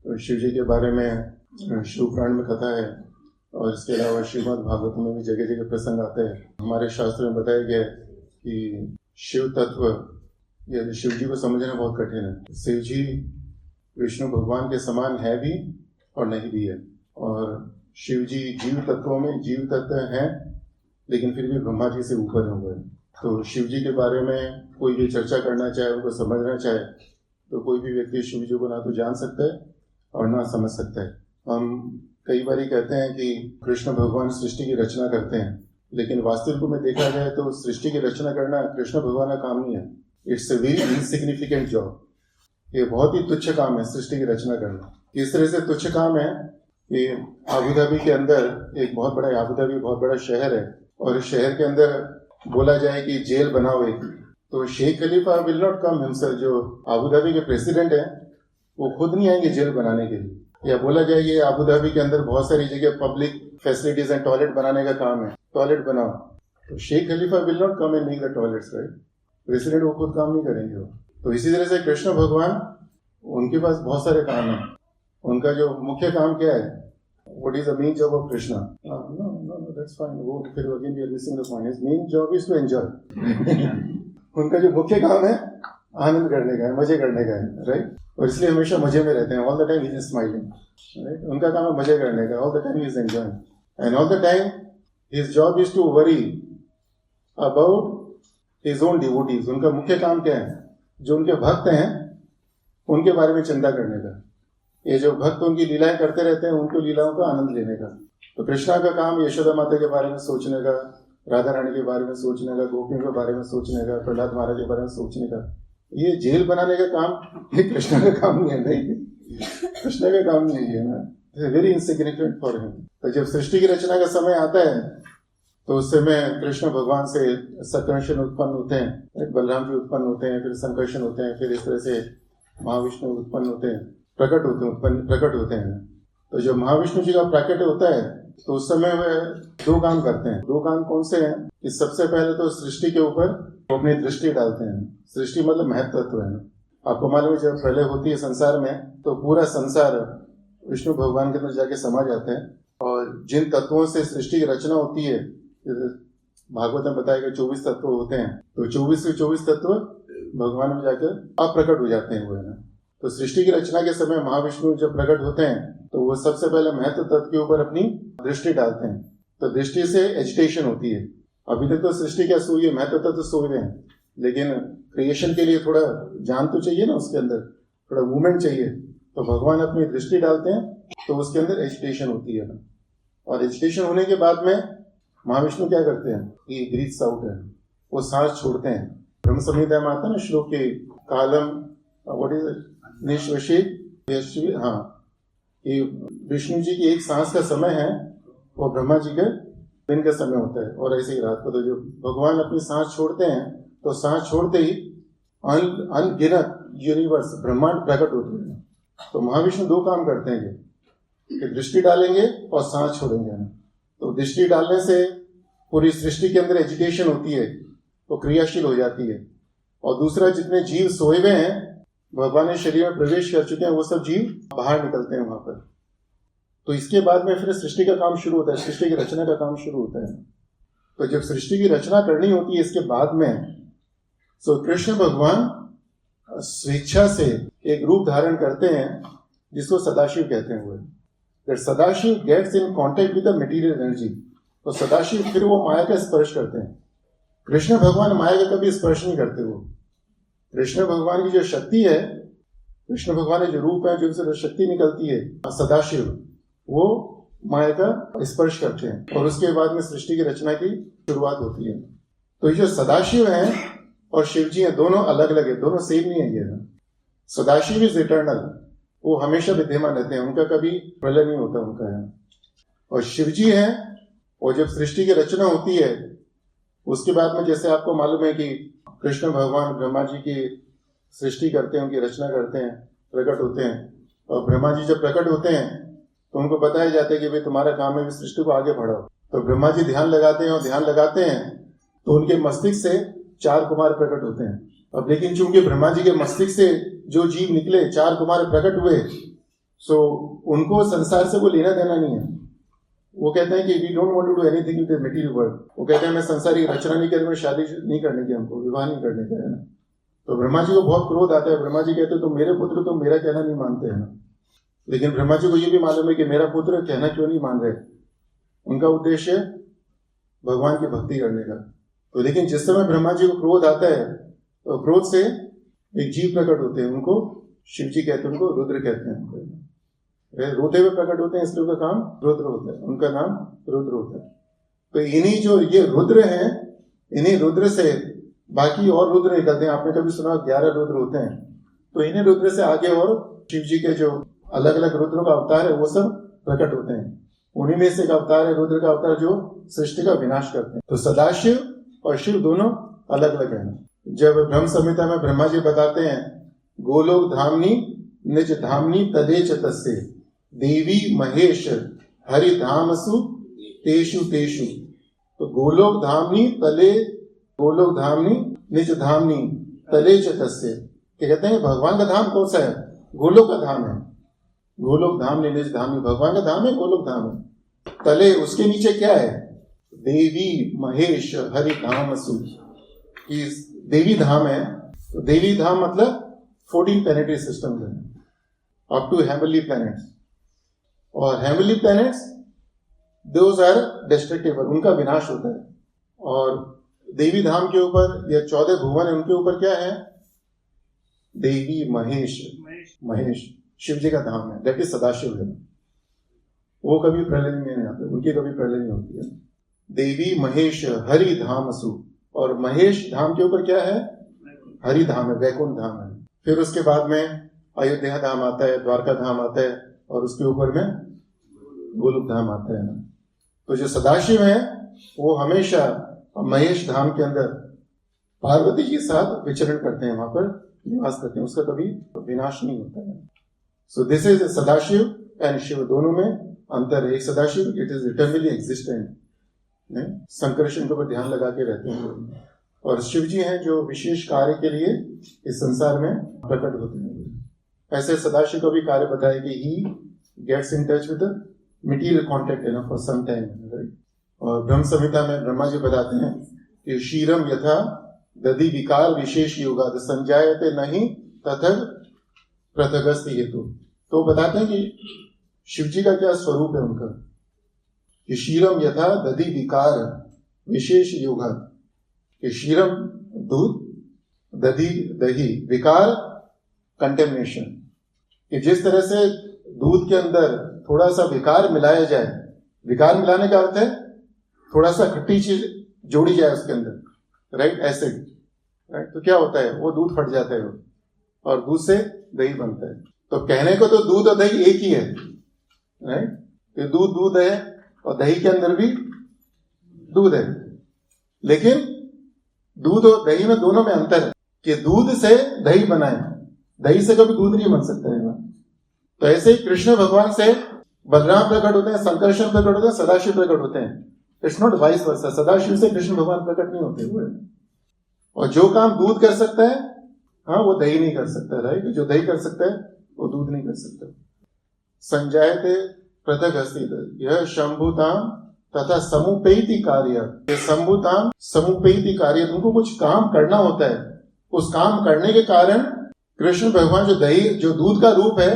तो शिव जी के बारे में शिव पुराण में कथा है, और इसके अलावा श्रीमद् भागवत में भी जगह जगह प्रसंग आते हैं। हमारे शास्त्र में बताया गया है कि शिव तत्व या शिव जी को समझना बहुत कठिन है। शिव जी विष्णु भगवान के समान है भी और नहीं भी है, और शिव जी जीव तत्वों में जीव तत्व हैं, लेकिन फिर भी ब्रह्मा जी से ऊपर हुए। तो शिव जी के बारे में कोई भी चर्चा करना चाहे, उनको समझना चाहे, तो कोई भी व्यक्ति शिव जी को ना तो जान सकता है और ना समझ सकता है। हम कई बार कहते हैं कि कृष्ण भगवान सृष्टि की रचना करते हैं, लेकिन वास्तविक में देखा जाए तो सृष्टि की रचना करना कृष्ण भगवान का काम नहीं है। It's a very insignificant job. ये बहुत ही तुच्छ काम है सृष्टि की रचना करना। इस तरह से तुच्छ काम है कि आबू धाबी के अंदर एक बहुत बड़ा, आबू धाबी बहुत बड़ा शहर है, और इस शहर के अंदर बोला जाए कि जेल बनाओ एक, तो Sheikh Khalifa will not come himself. जो आबू धाबी के प्रेसिडेंट है वो खुद नहीं आएंगे जेल बनाने के लिए। या बोला जाए ये आबू धाबी के अंदर बहुत सारी जगह पब्लिक फैसिलिटीज एंड टॉयलेट बनाने का काम है, टॉयलेट बनाओ, तो Sheikh Khalifa will not come and make the toilets, right. President वो खुद काम नहीं करेंगे वो। तो इसी तरह से कृष्ण भगवान, उनके पास बहुत सारे काम है। उनका जो मुख्य काम क्या है, what is the main job of Krishna? No that's fine, वो फिर again we are missing the point. His main job is to enjoy. उनका जो मुख्य काम है आनंद करने का है, मजे करने का है, राइट। और इसलिए हमेशा मजे में रहते हैं। All the time he is smiling, right. उनका काम है मजे करने का, all the time he is enjoying, and all the time his job is to worry about his own devotees. उनका मुख्य काम क्या है? जो उनके भक्त हैं उनके बारे में चिंता करने का। ये जो भक्त उनकी लीलाएं करते रहते हैं, उनको लीलाओं का आनंद लेने का। तो कृष्णा का काम यशोदा माता के बारे में सोचने का, राधा रानी के बारे में सोचने का, गोपियों के बारे में सोचने का, प्रहलाद महाराज के बारे में सोचने का। ये जेल बनाने का काम ये कृष्णा का काम नहीं है, नहीं, कृष्णा का काम नहीं है ना। Very insignificant for him. तो जब सृष्टि की रचना का समय आता है तो उस समय कृष्ण भगवान से संकर्षण उत्पन्न होते हैं, बलराम जी उत्पन्न होते हैं, फिर संकर्षण होते हैं, फिर इस तरह से महाविष्णु उत्पन्न होते हैं, प्रकट होते हैं। तो जब महाविष्णु जी का प्राकट होता है तो उस समय वे दो काम करते हैं। दो काम कौन से हैं कि सबसे पहले तो सृष्टि के ऊपर वो अपनी दृष्टि डालते हैं। सृष्टि मतलब महत्त्व है। आपको मालूम है जब प्रलय होती है संसार में तो पूरा संसार विष्णु भगवान के अंदर जाके समा जाते हैं, और जिन तत्वों से सृष्टि की रचना होती है, भागवत में बताया गया 24 तत्व होते हैं, तो 24 के 24 तत्व भगवान में जाकर अप्रकट हो जाते हैं वो, है ना। तो सृष्टि की रचना के समय महाविष्णु जब प्रकट होते हैं तो वो सबसे पहले महत्व तत्व के ऊपर अपनी दृष्टि डालते हैं। तो दृष्टि से एजिटेशन होती है। अभी तक तो सृष्टि क्या सोई है, महत्व तत्व सोए हुए हैं, लेकिन क्रिएशन के लिए थोड़ा जान तो चाहिए ना, उसके अंदर थोड़ा मूवमेंट चाहिए। तो भगवान अपनी दृष्टि डालते हैं तो उसके अंदर एजिटेशन होती है, और एजिटेशन होने के बाद में महाविष्णु क्या करते हैं कि ब्रीथ्स आउट है, वो सांस छोड़ते हैं। ब्रह्म संहिता में आता है ना श्लोक के कालम व्हाट इज निश्वसित, हाँ, कि विष्णु जी की एक सांस का समय है वो ब्रह्मा जी के दिन का समय होता है, और ऐसे ही रात को। तो जो भगवान अपनी सांस छोड़ते हैं तो सांस छोड़ते ही अनगिनत यूनिवर्स ब्रह्मांड प्रकट होते हैं। तो महाविष्णु दो काम करते हैं कि दृष्टि डालेंगे और सांस छोड़ेंगे। तो दृष्टि डालने से पूरी सृष्टि के अंदर एजिटेशन होती है, वो क्रियाशील हो जाती है। और दूसरा, जितने जीव सोए हुए हैं भगवान ने शरीर में प्रवेश कर चुके हैं, वो सब जीव बाहर निकलते हैं वहां पर। तो इसके बाद में फिर सृष्टि का काम शुरू होता है, सृष्टि की रचना का काम शुरू होता है। तो जब सृष्टि की रचना करनी होती है इसके बाद में, तो कृष्ण भगवान स्वेच्छा से एक रूप धारण करते हैं जिसको सदाशिव कहते हैं। वो Sadashiv gets in contact with the material energy, तो सदाशिव फिर वो माया का स्पर्श करते हैं। कृष्ण भगवान माया का कभी स्पर्श नहीं करते। वो कृष्ण भगवान की जो शक्ति है, कृष्ण भगवान जो रूप है, जो उनसे शक्ति निकलती है सदाशिव, वो माया का स्पर्श करते हैं, और उसके बाद में सृष्टि की रचना की शुरुआत होती है। तो ये जो सदाशिव हैं और शिव जी हैं, दोनों अलग अलग है, दोनों सेम नहीं है। ये सदाशिव इज इटर्नल, वो हमेशा विद्यमान रहते हैं, उनका कभी प्रलय नहीं होता उनका है। और शिव जी हैं, और जब सृष्टि की रचना होती है उसके बाद में, जैसे आपको मालूम है कि कृष्ण भगवान ब्रह्मा जी की सृष्टि करते हैं, उनकी रचना करते हैं, प्रकट होते हैं, और ब्रह्मा जी जब प्रकट होते हैं तो उनको बताया जाता है कि भाई तुम्हारा काम है सृष्टि को आगे बढ़ाओ। तो ब्रह्मा जी ध्यान लगाते हैं, और ध्यान लगाते हैं तो उनके मस्तिष्क से 4 कुमार प्रकट होते हैं। अब लेकिन चूंकि ब्रह्मा जी के मस्तिष्क से जो जीव निकले, 4 कुमार प्रकट हुए, सो उनको संसार से कोई लेना देना नहीं है। वो कहते हैं कि we don't want to do anything with the material world. वो कहते हैं मैं संसारिक रचना नहीं करनी, मैं शादी नहीं करने की, हमको विवाह नहीं करने का है ना। तो ब्रह्मा जी को बहुत क्रोध आता है। ब्रह्मा जी कहते हैं तुम मेरे पुत्र, तुम मेरा कहना नहीं मानते हैं ना। लेकिन ब्रह्मा जी को ये भी मालूम है कि मेरा पुत्र कहना क्यों नहीं मान रहे। उनका उद्देश्य भगवान की भक्ति करने का। तो लेकिन जिस समय ब्रह्मा जी को क्रोध आता है तो क्रोध से एक जीव प्रकट होते हैं, उनको शिव जी कहते हैं, उनको रुद्र कहते हैं। रोते हुए प्रकट होते हैं, इसलिए उनका काम रुद्र होता है, उनका नाम रुद्र होता है। तो इन्हीं जो ये रुद्र हैं, इन्हीं रुद्र से बाकी और रुद्र निकलते हैं। आपने कभी सुना 11 रुद्र होते हैं, तो इन्हीं रुद्र से आगे और शिव जी के जो अलग अलग रुद्रों का अवतार है वो सब प्रकट होते हैं। उन्हीं में से एक अवतार है रुद्र का अवतार जो सृष्टि का विनाश करते हैं। तो सदाशिव और शिव दोनों अलग अलग हैं। जब ब्रह्म संहिता में ब्रह्मा जी बताते हैं गोलोक धामनी निज धामनी तदेच तस्य देवी महेश हरि धामसु तेषु तेषु। तो गोलोक धामनी तले, गोलोक धामनी निज धामनी तलेच तस्य, कहते हैं भगवान का धाम कौन सा है? गोलोक का धाम है। गोलोक धाम निज धामनी, भगवान का धाम है, गोलोक धाम है। तले उसके नीचे क्या है? देवी महेश हरि धामसु, देवी धाम है। तो देवी धाम मतलब 14 प्लैनेटरी सिस्टम है अप टू हेवनली प्लैनेट्स। और heavenly planets those are destructible, उनका विनाश होता है। और देवी धाम के ऊपर या 14 भुवन है, उनके ऊपर क्या है? देवी महेश, महेश शिव जी का धाम है, दैट इज सदाशिव है। वो कभी प्रलय में नहीं आते, उनकी कभी प्रलय नहीं होती है। देवी महेश हरि धामसु, और महेश धाम के ऊपर क्या है? हरि धाम है, वैकुंठ धाम है। फिर उसके बाद में अयोध्या धाम आता है, द्वारका धाम आता है, और उसके ऊपर में गोलोक धाम आता है ना। तो जो सदाशिव है वो हमेशा महेश धाम के अंदर पार्वती के साथ विचरण करते हैं, वहां पर निवास करते हैं, उसका कभी विनाश नहीं होता है। So this is Sadashiv and Shiv, दोनों में अंतर है। एक Sadashiv it is eternally existent, Sankarshan के ऊपर ध्यान लगा के रहते हैं, और शिव जी हैं जो विशेष कार्य के लिए इस संसार में प्रकट होते हैं। ऐसे सदाशिव को भी कार्य बताया कि he gets in touch with material contact for some time, right. और ब्रह्म संहिता में ब्रह्मा जी बताते हैं कि क्षीरम यथा दधि विकार विशेष योगाद संजायते नहीं तथा पृथगस्ति हेतु। तो बताते हैं कि शिव जी का क्या स्वरूप है उनका, कि क्षीरम यथा दधि विकार विशेष योगाद, कि क्षीरम दूध, दधि दही, विकार कंटेमिनेशन, कि जिस तरह से दूध के अंदर थोड़ा सा विकार मिलाया जाए, विकार मिलाने का अर्थ है थोड़ा सा खट्टी चीज जोड़ी जाए उसके अंदर, राइट, एसिड, राइट, तो क्या होता है? वो दूध फट जाता है और दूध से दही बनता है। तो कहने को तो दूध और दही एक ही है, राइट, कि दूध दूध है और दही के अंदर भी दूध है, लेकिन दूध और दही में दोनों में अंतर है कि दूध से दही बना है, दही से कभी दूध नहीं बन सकता है ना। तो ऐसे ही कृष्ण भगवान से बलराम प्रकट होते हैं, संकर्षण प्रकट होते हैं, सदाशिव प्रकट होते हैं। It's not vice versa, Sadashiv से कृष्ण भगवान प्रकट नहीं होते हुए। और जो काम दूध कर सकता है, हाँ, वो दही नहीं कर सकता, राइट। जो दही कर सकता है वो दूध नहीं कर सकता। संजायते पृथक अस्ति, यह शंभुताम तथा समुपेति कार्य, ये शंभुताम समुपेति कार्य, तुमको कुछ काम करना होता है। उस काम करने के कारण कृष्ण भगवान जो दही, जो दूध का रूप है,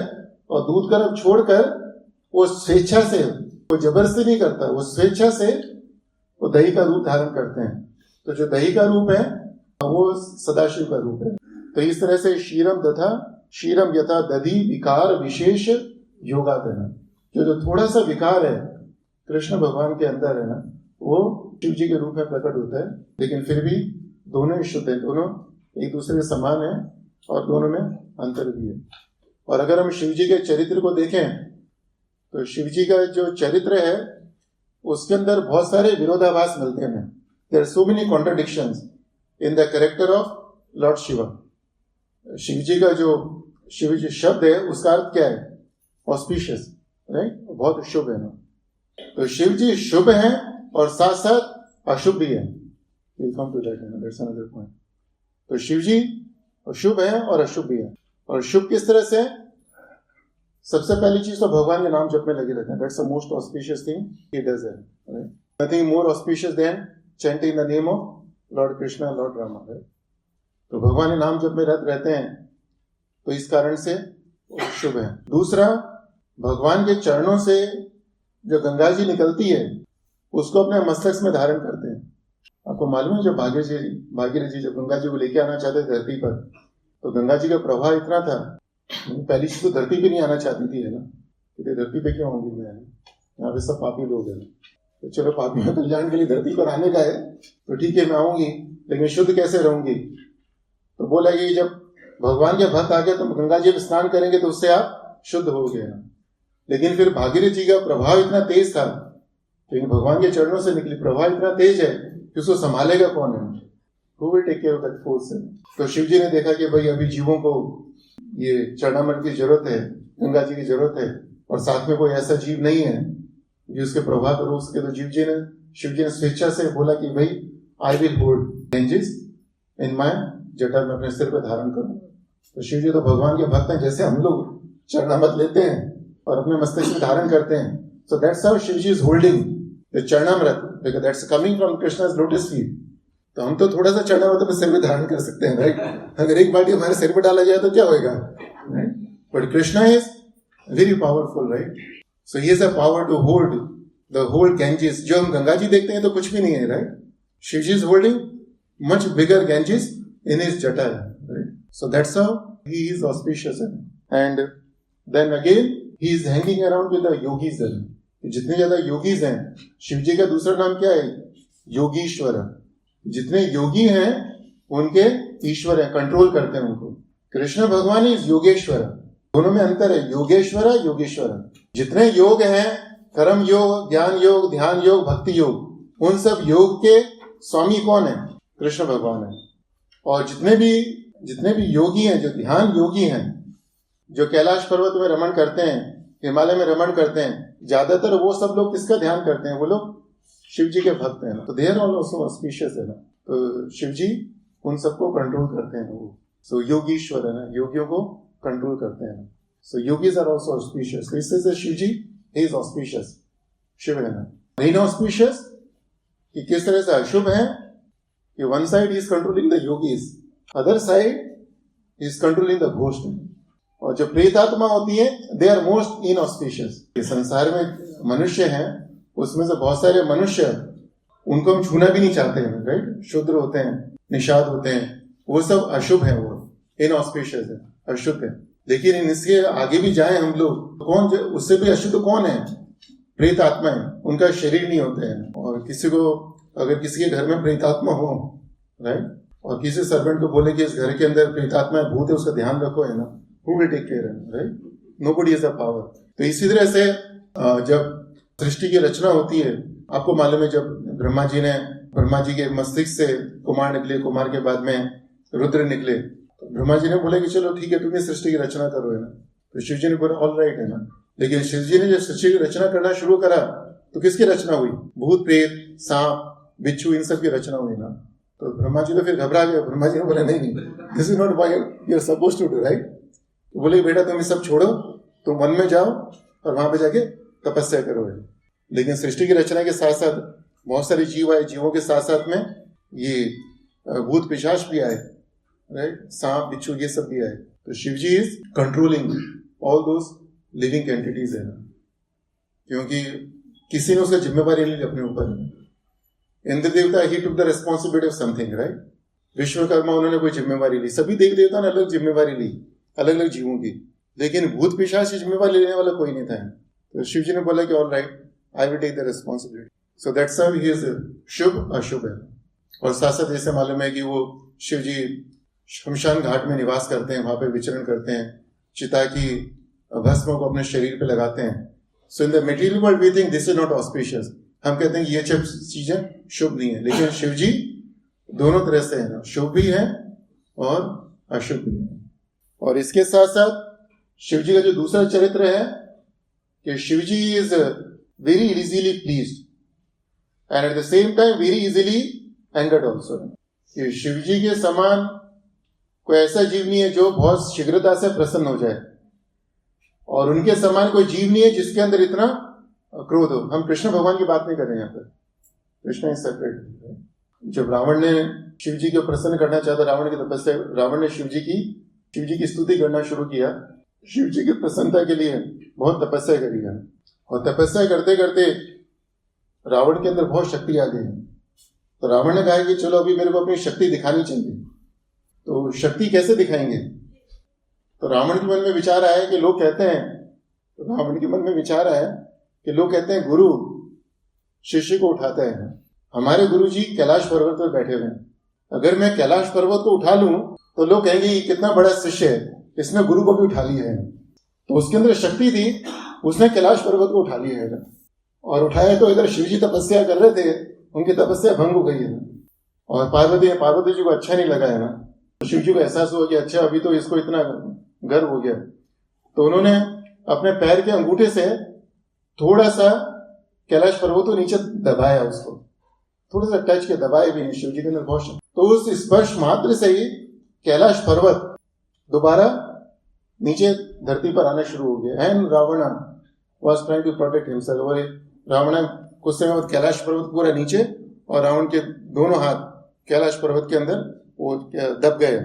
और दूध का रूप छोड़कर वो स्वेच्छा से, वो जबरदस्ती नहीं करता, वो स्वेच्छा से वो दही का रूप धारण करते हैं। तो जो दही का रूप है वो सदाशिव का रूप है। तो इस तरह से क्षीरम यथा दधि विकार विशेष योगादन, जो थोड़ा सा विकार है कृष्ण भगवान के अंदर है ना, वो शिव जी के रूप में प्रकट होता है। लेकिन फिर भी दोनों शुद्ध है, दोनों एक दूसरे के समान है, और दोनों में अंतर भी है। और अगर हम शिव जी के चरित्र को देखें तो शिव जी का जो चरित्र है उसके अंदर बहुत सारे विरोधाभास मिलते हैं। There are so many contradictions in the character of lord Shiva. Shiv ji का जो शिव जी शब्द है उसका अर्थ क्या है? ऑस्पिशियस, राइट, बहुत शुभ है ना। तो शिव जी शुभ हैं और साथ साथ अशुभ भी है। We'll come to that, that's another point. तो शिव जी शुभ है और अशुभ भी है। और शुभ किस तरह से? सबसे पहली चीज तो भगवान के नाम जप में लगे रहते हैं. That's the most auspicious thing he does है. Nothing more auspicious than chanting the name of lord Krishna, lord Rama. तो भगवान के नाम जप में रहते हैं, तो इस कारण से शुभ है. दूसरा, भगवान के चरणों से जो गंगा जी निकलती है उसको अपने मस्तक में धारण करते हैं. आपको मालूम है, जब भागीरथ जी जब गंगा जी को लेके आना चाहते थे धरती पर, तो गंगा जी का प्रभाव इतना था, पहली चीज तो धरती पे नहीं आना चाहती थी, है ना, कि धरती पे क्यों आऊंगी मैं, यहाँ पे सब पापी लोग हैं, तो चलो पापियों के कल्याण के लिए धरती पर आने का है तो ठीक है मैं आऊंगी, लेकिन शुद्ध कैसे रहूंगी. तो बोला कि जब भगवान के भक्त आ गए तो गंगा जी में स्नान करेंगे तो उससे आप शुद्ध हो गए. लेकिन फिर भागीरथ जी का प्रभाव इतना तेज था, क्योंकि भगवान के चरणों से निकली, प्रभाव इतना तेज है कि उसको संभालेगा कौन है, who will take care of that force. तो शिव जी ने देखा कि भाई अभी जीवों को ये चरणामृत की जरूरत है, गंगा जी की जरूरत है, और साथ में कोई ऐसा जीव नहीं है जो उसके प्रभाव को रोक सके. तो शिव जी ने स्वेच्छा से बोला कि भाई I will hold Ganges in my जटा, में अपने सिर पर धारण करूं. तो शिव जी तो भगवान के भक्त हैं, जैसे हम लोग चरणामृत लेते हैं और अपने मस्तक में धारण करते हैं. So that's how Shivji is holding the चरणामृत, because that's coming from Krishna's lotus feet. तो हम तो थोड़ा सा चरणामृत अपने सिर में धारण कर सकते हैं, राइट. अगर एक बाटी हमारे सिर पर डाला जाए तो क्या होगा, right. But Krishna is very powerful, right. So he has a power to hold the whole Ganges. जो हम गंगा जी देखते हैं तो कुछ भी नहीं है, right. Shivji is holding much bigger Ganges in his जटा, right. So that's how he is auspicious. And then again he is hanging around with the yogis. जितने ज्यादा योगीज हैं, शिव जी का दूसरा नाम क्या है, योगीश्वर. जितने योगी हैं उनके ईश्वर है, कंट्रोल करते हैं उनको. कृष्ण भगवान इज योगेश्वर. दोनों में अंतर है, योगेश्वर योगेश्वर. जितने योग हैं, कर्म योग, ज्ञान योग, ध्यान योग, भक्ति योग, उन सब योग के स्वामी कौन है, कृष्ण भगवान है. और जितने भी योगी हैं, जो ध्यान योगी हैं, जो कैलाश पर्वत में रमण करते हैं, हिमालय में रमण करते हैं, ज्यादातर वो सब लोग किसका ध्यान करते हैं, वो लोग शिव जी के भक्त हैं. तो देयर ऑल आल्सो ऑस्पिशियस है ना. तो शिव जी उन सबको कंट्रोल करते हैं वो. सो योगीश्वर है ना, योगियों को कंट्रोल करते हैं. सो योगीज आर आल्सो ऑस्पिशियस. तो इससे शिव जी इज ऑस्पिशियस, शिव है ना. इनऑस्पिशियस कि किस तरह से अशुभ है कि one side is controlling the yogis, other side is controlling the ghost. और जो प्रेतात्मा होती है, दे आर मोस्ट इनऑस्पिशियस. संसार में मनुष्य हैं, उसमें से बहुत सारे मनुष्य उनको हम छूना भी नहीं चाहते हैं, राइट. शूद्र होते हैं, निषाद होते हैं, वो सब अशुभ है, वो इनऑस्पिशियस है, अशुद्ध है. लेकिन इसके आगे भी जाए हम लोग, कौन उससे भी अशुद्ध कौन है, प्रेत आत्मा है. उनका शरीर नहीं होता है. और किसी को अगर किसी के घर में प्रेतात्मा हो, राइट, और किसी सर्वेंट को बोले कि इस घर के अंदर प्रेतात्मा है, भूत है, उसका ध्यान रखो, है ना, who will take care, right? Nobody has the power. तो इसी तरह से जब सृष्टि की रचना होती है, आपको मालूम है, जब ब्रह्मा जी के मस्तिष्क से कुमार निकले, कुमार के बाद में रुद्र निकले, तो ब्रह्मा जी ने बोला कि चलो ठीक है, तुम सृष्टि की रचना करो, है ना. तो शिव जी ने बोला ऑल राइट, है ना. लेकिन शिव जी ने जब सृष्टि की रचना करना शुरू करा तो किसकी रचना हुई, भूत प्रेत सांप बिच्छू, इन सब की रचना हुई ना. तो ब्रह्मा जी तो फिर घबरा गए. ब्रह्मा जी ने बोला नहीं, this is not what you are supposed to do, right. तो बोले बेटा तुम ये सब छोड़ो, तुम वन में जाओ और वहां पे जाके तपस्या करो. लेकिन सृष्टि की रचना के साथ साथ बहुत सारे जीव आए, जीवों के साथ साथ में ये भूत पिशाच भी आए, राइट, सांप बिच्छू ये सब भी आए. तो Shiv ji is controlling all those living entities है, क्योंकि किसी ने उसका जिम्मेवारी ली अपने ऊपर. इंद्र देवता he took the responsibility of something, right. Vishwakarma उन्होंने कोई जिम्मेवारी ली. सभी देवी देवता ने अलग जिम्मेवारी ली, अलग अलग जीवों की. लेकिन भूत पिशाच की जिम्मेवारी लेने वाला कोई नहीं था. तो शिव जी ने बोला कि all right, I will take the responsibility. So that's how he is शुभ अशुभ है. और साथ साथ जैसे मालूम है कि वो शिव जी शमशान घाट में निवास करते हैं, वहां पे विचरण करते हैं, चिता की भस्म को अपने शरीर पे लगाते हैं. So in the material world we think this is not auspicious. हम कहते हैं कि ये सब चीजें शुभ नहीं है. लेकिन शिव जी दोनों तरह से है ना, शुभ भी है और अशुभ भी है. और इसके साथ साथ शिव जी का जो दूसरा चरित्र है कि Shiv ji is very easily pleased and at the same time very easily angered also. Shiv ji के समान कोई ऐसा जीव नहीं है जो बहुत शीघ्रता से प्रसन्न हो जाए, और उनके समान कोई जीव नहीं है जिसके अंदर इतना क्रोध हो। हम कृष्ण भगवान की बात नहीं कर रहे हैं यहाँ पर, कृष्ण इज सेपरेट। जब रावण ने शिव जी को प्रसन्न करना चाहता, रावण की तपस्या, रावण ने शिव जी की स्तुति करना शुरू किया, शिव जी की प्रसन्नता के लिए बहुत तपस्या करी है। और तपस्या करते करते रावण के अंदर बहुत शक्ति आ गई। तो रावण ने कहा कि चलो अभी मेरे को अपनी शक्ति दिखानी चाहिए। तो शक्ति कैसे दिखाएंगे? तो रावण के मन में विचार आया कि लोग कहते हैं, रावण के मन में विचार आया कि लोग कहते हैं गुरु शिष्य को उठाते हैं। हमारे गुरु जी कैलाश पर्वत पर बैठे हुए हैं, अगर मैं कैलाश पर्वत को उठा लूं तो लोग कहेंगे ये कितना बड़ा शिष्य है, इसने गुरु को भी उठा लिया है। तो उसके अंदर शक्ति थी, उसने कैलाश पर्वत को उठा लिया है। और उठाया तो इधर शिव जी तपस्या कर रहे थे, उनकी तपस्या भंग हो गई है। और पार्वती जी को अच्छा नहीं लगा है ना, तो शिव जी को एहसास हुआ कि अच्छा अभी तो इसको इतना गर्व हो गया। तो उन्होंने अपने पैर के अंगूठे से थोड़ा सा कैलाश पर्वत को नीचे दबाया, उसको थोड़ा सा टच के दबाए भी नहीं, शिव जी के अंदर बहुत। तो उस स्पर्श मात्र से ही कैलाश पर्वत दोबारा नीचे धरती पर आना शुरू हो गया। And Ravan was trying to protect himself. और रावण कुछ समय बाद कैलाश पर्वत पूरा नीचे, और रावण के दोनों हाथ कैलाश पर्वत के अंदर वो दब गए।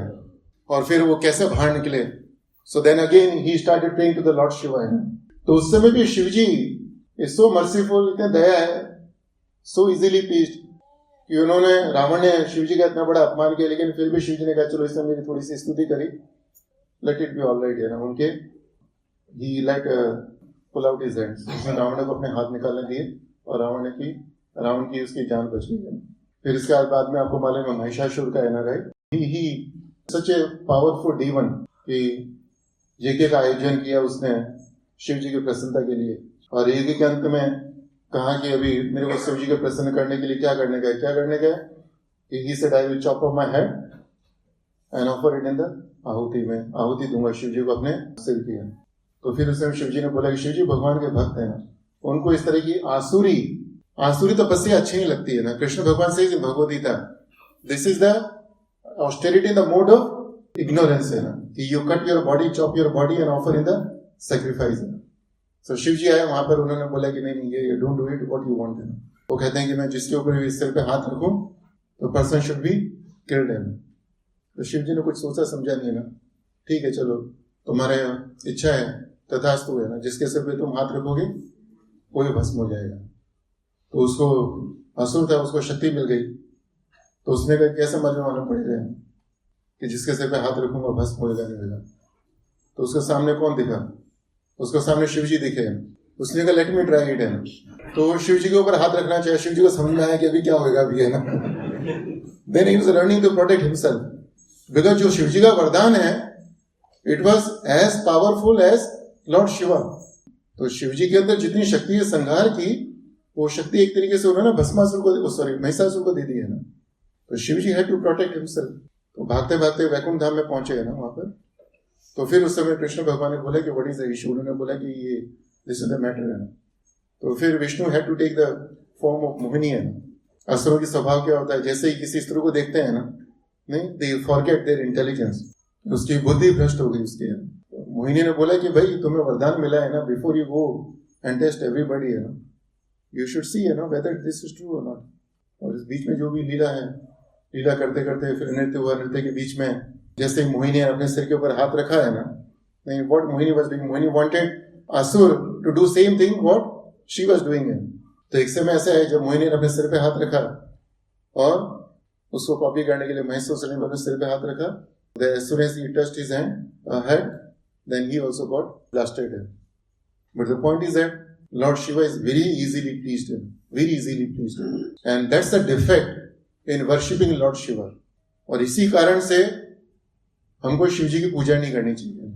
और फिर वो कैसे बाहर निकले? So then again he started praying to the lord Shiva. तो उस समय भी Shiv ji is so merciful, इतने दया है, सो इजीली प्लीज्ड कि उन्होंने, रावण ने शिव जी का इतना बड़ा अपमान किया, लेकिन फिर भी शिव जी ने कहा चलो इसने मेरी थोड़ी सी स्तुति करी, लेट इट बी ऑलराइट है ना। उनके ही like pull out his hands, उसने रावण को अपने हाथ निकालने दिए और रावण की उसकी जान बच गई। फिर इसके बाद में आपको मालूम है महिषासुर का है ना right, he such a powerful demon कि यज्ञ का आयोजन किया उसने शिव जी की प्रसन्नता के लिए। और यज्ञ के अंत में कहा कि अभी मेरे को शिव जी को प्रसन्न करने के लिए क्या करने का है कि he said I will chop of my head and offer it in the आहुति में, आहुति दूंगा शिव जी को अपने सिर की। तो फिर उसमें शिव जी ने बोला कि शिव जी भगवान के भक्त हैं, उनको इस तरह की आसुरी तपस्या अच्छी नहीं लगती है ना। कृष्ण भगवान से Bhagavad Gita, this is the austerity in the mode of ignorance है ना, कि you cut your body, chop your body and offer in the sacrifice. So Shiv ji आए वहां पर, उन्होंने बोला कि नहीं ये don't do it what you want. वो कहते हैं कि मैं जिसके ऊपर भी सिर पे हाथ रखूं तो पर्सन शुड बी किल्ड है। तो शिव जी ने कुछ सोचा समझा नहीं है ना, ठीक है चलो तुम्हारे इच्छा है तथास्तु है ना, जिसके सिर पे तुम हाथ रखोगे वो भी भस्म हो जाएगा। तो उसको असुर था, उसको शक्ति मिल गई, तो उसने कहा कैसे मालूम पड़ेगा कि जिसके सिर पे हाथ रखूंगा भस्म होगा नहीं होगा। तो उसके सामने कौन दिखा? उसके सामने शिव जी दिखे। उसने कहा लेट मी ट्राई इट है ना। तो शिव जी के ऊपर हाथ रखना चाहिए, शिव जी को समझ में आया कि अभी क्या होगा अभी है ना। Then he was running to protect himself, because जो शिव जी का वरदान है it was as powerful as lord Shiva. तो शिव जी के अंदर जितनी शक्ति है संहार की, वो शक्ति एक तरीके से उन्होंने महिषासुर को दे दी है ना। तो शिव जी हैड टू प्रोटेक्ट हिमसेल्फ। तो भागते भागते वैकुंठ धाम में पहुंचे है ना वहां पर। तो फिर उस समय कृष्ण भगवान ने बोला कि व्हाट इज द इशू, उन्होंने बोला कि ये दिस इज द मैटर है ना। तो फिर Vishnu had to take the form of Mohini है ना। असुरों की स्वभाव क्या होता है, जैसे ही किसी स्त्री को देखते हैं ना, नहीं दे फॉरगेट देयर इंटेलिजेंस, उसकी बुद्धि भ्रष्ट हो गई उसकी। मोहिनी ने बोला कि भाई तुम्हें वरदान मिला है ना, before you go and test everybody है ना, यू शुड सी है ना वेदर दिस इज ट्रू और नॉट। और इस बीच में जो भी लीला है, लीला करते करते फिर नृत्य हुआ, नृत्य के बीच में जैसे मोहिनी ने अपने सिर के ऊपर हाथ रखा है ना, नहीं what Mohini was doing, Mohini wanted असुर to do same thing what she was doing. तो एक समय ऐसा है जब मोहिनी ने अपने सिर पे हाथ रखा और उसको कॉपी करने के लिए महिषासुर ने अपने सिर पे हाथ रखा, as soon as he touched his head, then he also got blasted. But the point is that Lord Shiva is very easily pleased, and that's the defect in worshipping Lord Shiva. और इसी कारण से हमको शिव जी की पूजा नहीं करनी चाहिए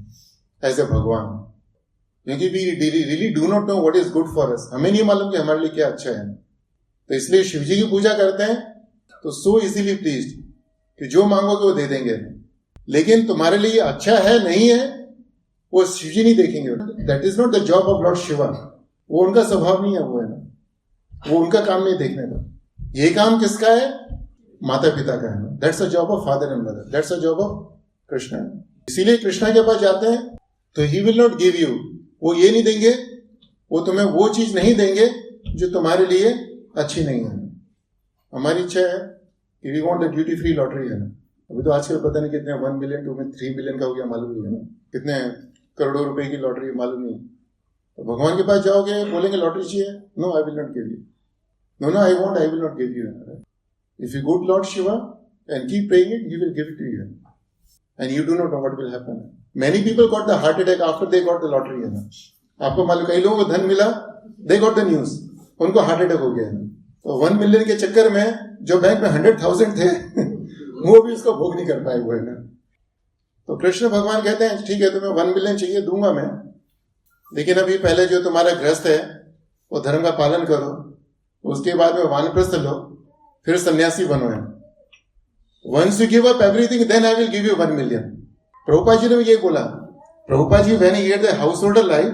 as a भगवान, क्योंकि we really do not know what is good for us. हमें नहीं मालूम कि हमारे लिए क्या अच्छा है। तो इसलिए शिव जी की पूजा करते हैं तो so easily pleased कि जो मांगोगे वो दे देंगे, लेकिन तुम्हारे लिए अच्छा है नहीं है वो शिव जी नहीं देखेंगे। That is not the job of lord Shiva. वो उनका स्वभाव नहीं है, वो है ना, वो उनका काम नहीं देखने का। ये काम किसका है? माता पिता का है ना। That's the job of father and mother, that's the job of Krishna. इसीलिए कृष्णा के पास जाते हैं तो he will not give you वो ये नहीं देंगे, वो तुम्हें वो चीज नहीं देंगे जो तुम्हारे लिए अच्छी नहीं है। हमारी इच्छा है कि we want the duty free lottery है ना। अभी तो आजकल पता नहीं कितने 1 बिलियन 2 में 3 बिलियन का हो गया, मालूम नहीं है ना, कितने करोड़ों रुपए की लॉटरी मालूम नहीं। तो भगवान के पास जाओगे, बोलेंगे लॉटरी चाहिए, no I will not give you, no I want, I will not give you. If you go to lord Shiva and keep praying it, he will give it to you, and you do not know what will happen. Many people got the heart attack after they got the lottery है ना। आपको मालूम, कई लोगों को धन मिला, they got the news, उनको हार्ट अटैक हो गया है ना। तो 1 मिलियन के चक्कर में जो बैंक में 100,000 थे वो भी उसको भोग नहीं कर पाए हुए ना। तो कृष्ण भगवान कहते हैं ठीक है, तुम्हें 1 मिलियन चाहिए, दूंगा मैं, लेकिन अभी पहले जो तुम्हारा गृहस्थ है वो धर्म का पालन करो, उसके बाद में वानप्रस्थ लो, फिर सन्यासी बनो है। Once you give up everything, then I will give you 1 million. Prabhupada ji ने भी ये बोला। Prabhupada ji when he had the householder life,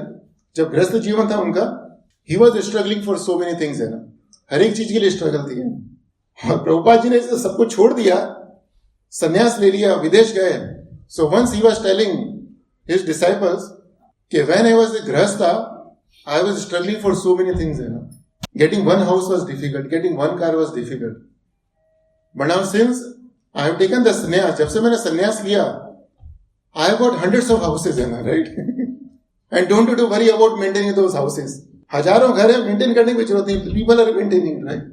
जब गृहस्थ जीवन था उनका, he was struggling for so many things है ना, हर एक चीज के लिए स्ट्रगल थी। और प्रभुपाद जी ने सब कुछ छोड़ दिया, संन्यास ले लिया, विदेश गए। So once he was telling his disciples कि when I was a गृहस्था, I was struggling for so many things है ना, getting one house was difficult, getting one car was difficult, but now since I have taken the sannyas, जब से मैंने संन्यास लिया, I have got hundreds of houses है ना, right? And don't you to worry about maintaining those houses. हजारों घर है, मेंटेन करने की जरूरत नहीं, people are maintaining, right?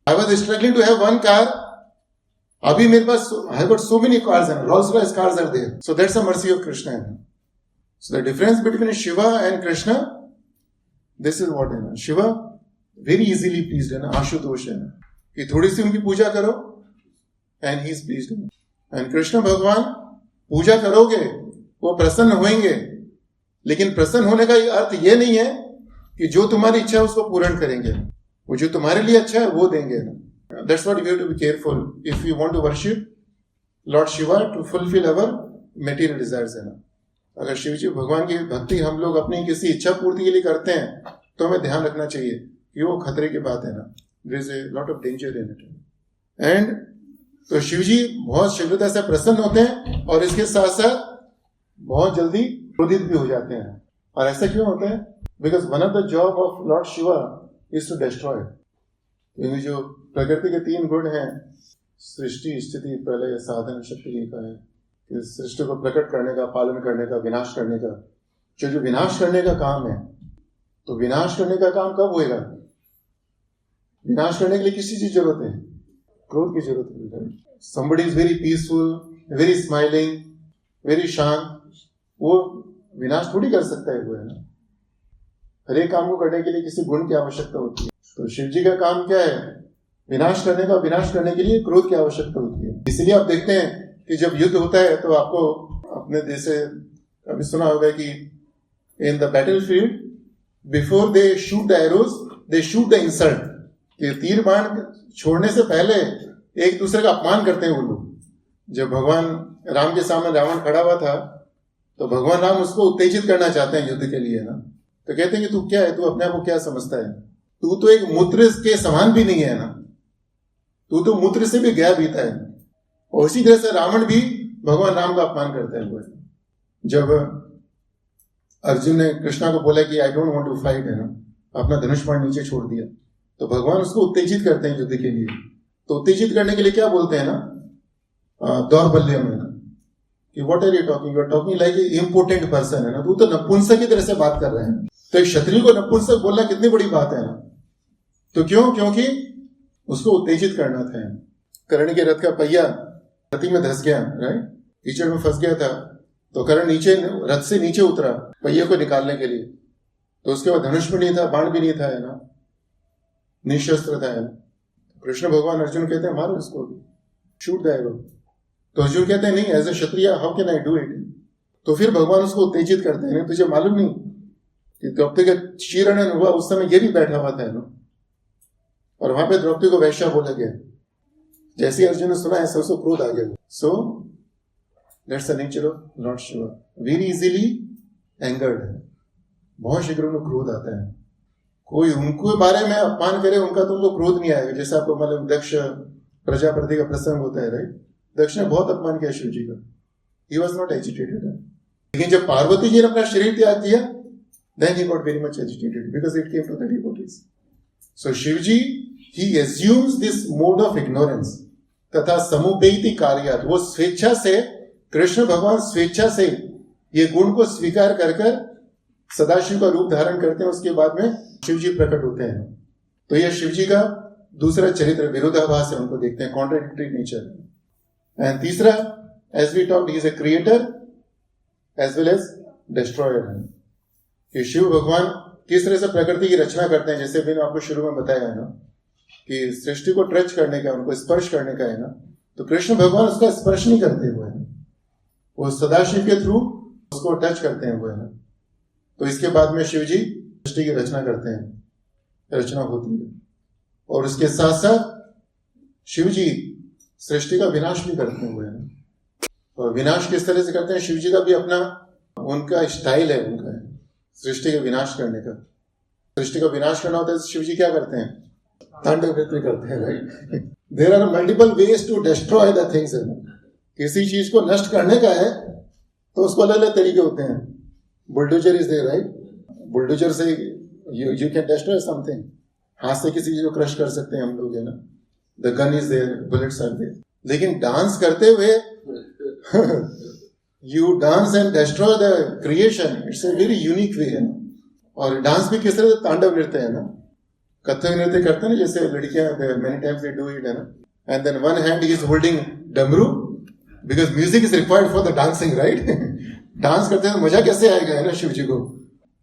I was struggling to have one car, अभी मेरे पास I have got so many cars and Rolls Royce cars are there. So that's the mercy of Krishna. So the difference between Shiva and Krishna, this is what है ना, Shiva very easily pleased है ना, आशुतोष है ना, कि थोड़ी सी उनकी पूजा करो and he is pleased. And Krishna भगवान पूजा करोगे वो प्रसन्न होंगे, लेकिन प्रसन्न होने का अर्थ ये नहीं है कि जो तुम्हारी इच्छा है उसको पूर्ण करेंगे, वो जो तुम्हारे लिए अच्छा है वो देंगे ना। That's what we have to be careful if we want to worship Lord Shiva to fulfill our material desires है ना। अगर शिव जी भगवान की भक्ति हम लोग अपनी किसी इच्छा पूर्ति के लिए करते हैं तो हमें ध्यान रखना चाहिए कि वो खतरे की बात है ना, there is a lot of danger in it. And तो शिव जी बहुत शीघ्रता से प्रसन्न होते हैं और इसके साथ साथ बहुत जल्दी क्रोधित भी हो जाते हैं। और ऐसा क्यों होता है? Because one of the job of lord Shiva is to destroy. क्योंकि जो प्रकृति के 3 गुण हैं, सृष्टि, स्थिति, प्रलय, साधन, शक्ति का है कि सृष्टि को प्रकट करने का, पालन करने का, विनाश करने का। जो विनाश करने का काम है, तो विनाश करने का काम कब होएगा? विनाश करने के लिए किसी चीज जरूरत है? क्रोध की जरूरत है। Somebody is very peaceful, very smiling, very शांत, वो विनाश थोड़ी कर सकता है वो है ना। हर एक काम को करने के लिए किसी गुण की आवश्यकता होती है। तो शिव जी का काम क्या है? विनाश करने का। विनाश करने के लिए क्रोध की आवश्यकता होती है। इसलिए आप देखते हैं कि जब युद्ध होता है तो आपको अपने देश से कभी सुना होगा कि in the battlefield before they shoot the arrows they shoot the insult, कि तीर बाण छोड़ने से पहले एक दूसरे का अपमान करते हैं वो लोग। जब भगवान राम के सामने रावण खड़ा हुआ था तो भगवान राम उसको उत्तेजित करना चाहते हैं युद्ध के लिए ना। तो कहते हैं कि तू क्या है, तू अपने आप को क्या समझता है, तू तो एक मूत्र के समान भी नहीं है ना, तू तो मूत्र से भी गया बीता है। और उसी तरह से रावण भी भगवान राम का अपमान करता है। वो जब अर्जुन ने कृष्णा को बोला कि I don't want to fight है ना, अपना धनुष बाण नीचे छोड़ दिया, तो भगवान उसको उत्तेजित करते हैं युद्ध के लिए। तो उत्तेजित करने के लिए क्या बोलते हैं ना, दौर्बल्य में ना, कि what are you talking, you are talking like a important person है ना, तू तो नपुंसक की तरह से बात कर रहे हैं। तो एक क्षत्रिय को नपुंसक बोलना कितनी बड़ी बात है ना। तो क्यों? क्योंकि उसको उत्तेजित करना था। कर्ण के रथ का पहिया रथी में धस गया, राइट, कीचड़ में फंस गया था, तो कर्ण नीचे रथ से नीचे उतरा पहिए को निकालने के लिए। तो उसके बाद धनुष भी नहीं था, बाण भी नहीं था है ना, निशस्त्र था है ना। कृष्ण भगवान अर्जुन कहते हैं मारो इसको, शूट द एरो। तो अर्जुन कहते हैं नहीं, as a Kshatriya how can I do it. तो फिर भगवान उसको उत्तेजित करते हैं। तुझे मालूम नहीं कि द्रौपदी का शीरहरण हुआ उस समय ये भी बैठा हुआ था ना, और वहां पे द्रौपदी को वैश्या बोला गया। जैसे अर्जुन ने सुना ऐसा उसको क्रोध आ गया। So that's the nature of lord Shiva, very easily angered है, बहुत शीघ्र उनको क्रोध आता है। कोई उनको बारे में अपमान करे उनका तो उनको क्रोध नहीं आएगा। जैसे आपको मतलब दक्ष प्रजापति का प्रसंग होता है, राइट, दक्ष ने बहुत अपमान किया शिव जी का, ही वॉज नॉट एजिटेटेड। लेकिन जब पार्वती जी ने अपना शरीर त्याग दिया, Then he got very much agitated because it came to the devotees. So Shivji, he assumes this mode of ignorance. तथा समुपेति कार्यात, वो स्वेच्छा से, कृष्ण भगवान स्वेच्छा से ये गुण को स्वीकार कर कर सदाशिव का रूप धारण करते हैं. उसके बाद में शिवजी प्रकट होते हैं. तो यह शिवजी का दूसरा चरित्र, विरोधाभास है, उनको देखते हैं, कॉन्ट्राडिक्टरी नेचर. एंड तीसरा, as we talked, he is a creator as well as destroyer. कि शिव भगवान किस तरह से प्रकृति की रचना करते हैं, जैसे मैंने आपको शुरू में बताया है ना, कि सृष्टि को टच करने का, उनको स्पर्श करने का है ना, तो कृष्ण भगवान उसका स्पर्श नहीं करते हुए हैं, वो सदाशिव के थ्रू उसको टच करते हैं हुए हैं. तो इसके बाद में शिव जी सृष्टि की रचना करते हैं, रचना होती है. और उसके साथ साथ शिव जी सृष्टि का विनाश भी करते हुए हैं. और विनाश किस तरह से करते हैं, शिव जी का भी अपना उनका स्टाइल है, उनका है सृष्टि का विनाश करने का. सृष्टि का विनाश करना होता है, शिव जी क्या करते हैं, तांडव नृत्य करते हैं. Right, there are multiple ways to destroy the things. किसी चीज को नष्ट करने का है तो उसको अलग अलग तरीके होते हैं. Bulldozer is there, right, bulldozer से यू कैन डिस्ट्रॉय समथिंग. हाथ से किसी चीज को क्रश कर सकते हैं हम लोग, है ना. The gun is there, bullets are there. लेकिन डांस करते हुए you dance and destroy the creation. It's a very unique way है. और डांस भी किस तरह से, तांडव नृत्य है ना, कथक नृत्य करते हैं ना, जैसे लड़कियां, many times they do it, है ना. And then one hand he is holding डमरू because music is required for the dancing, right. Dance करते हैं तो मजा कैसे आएगा, है ना. शिव जी को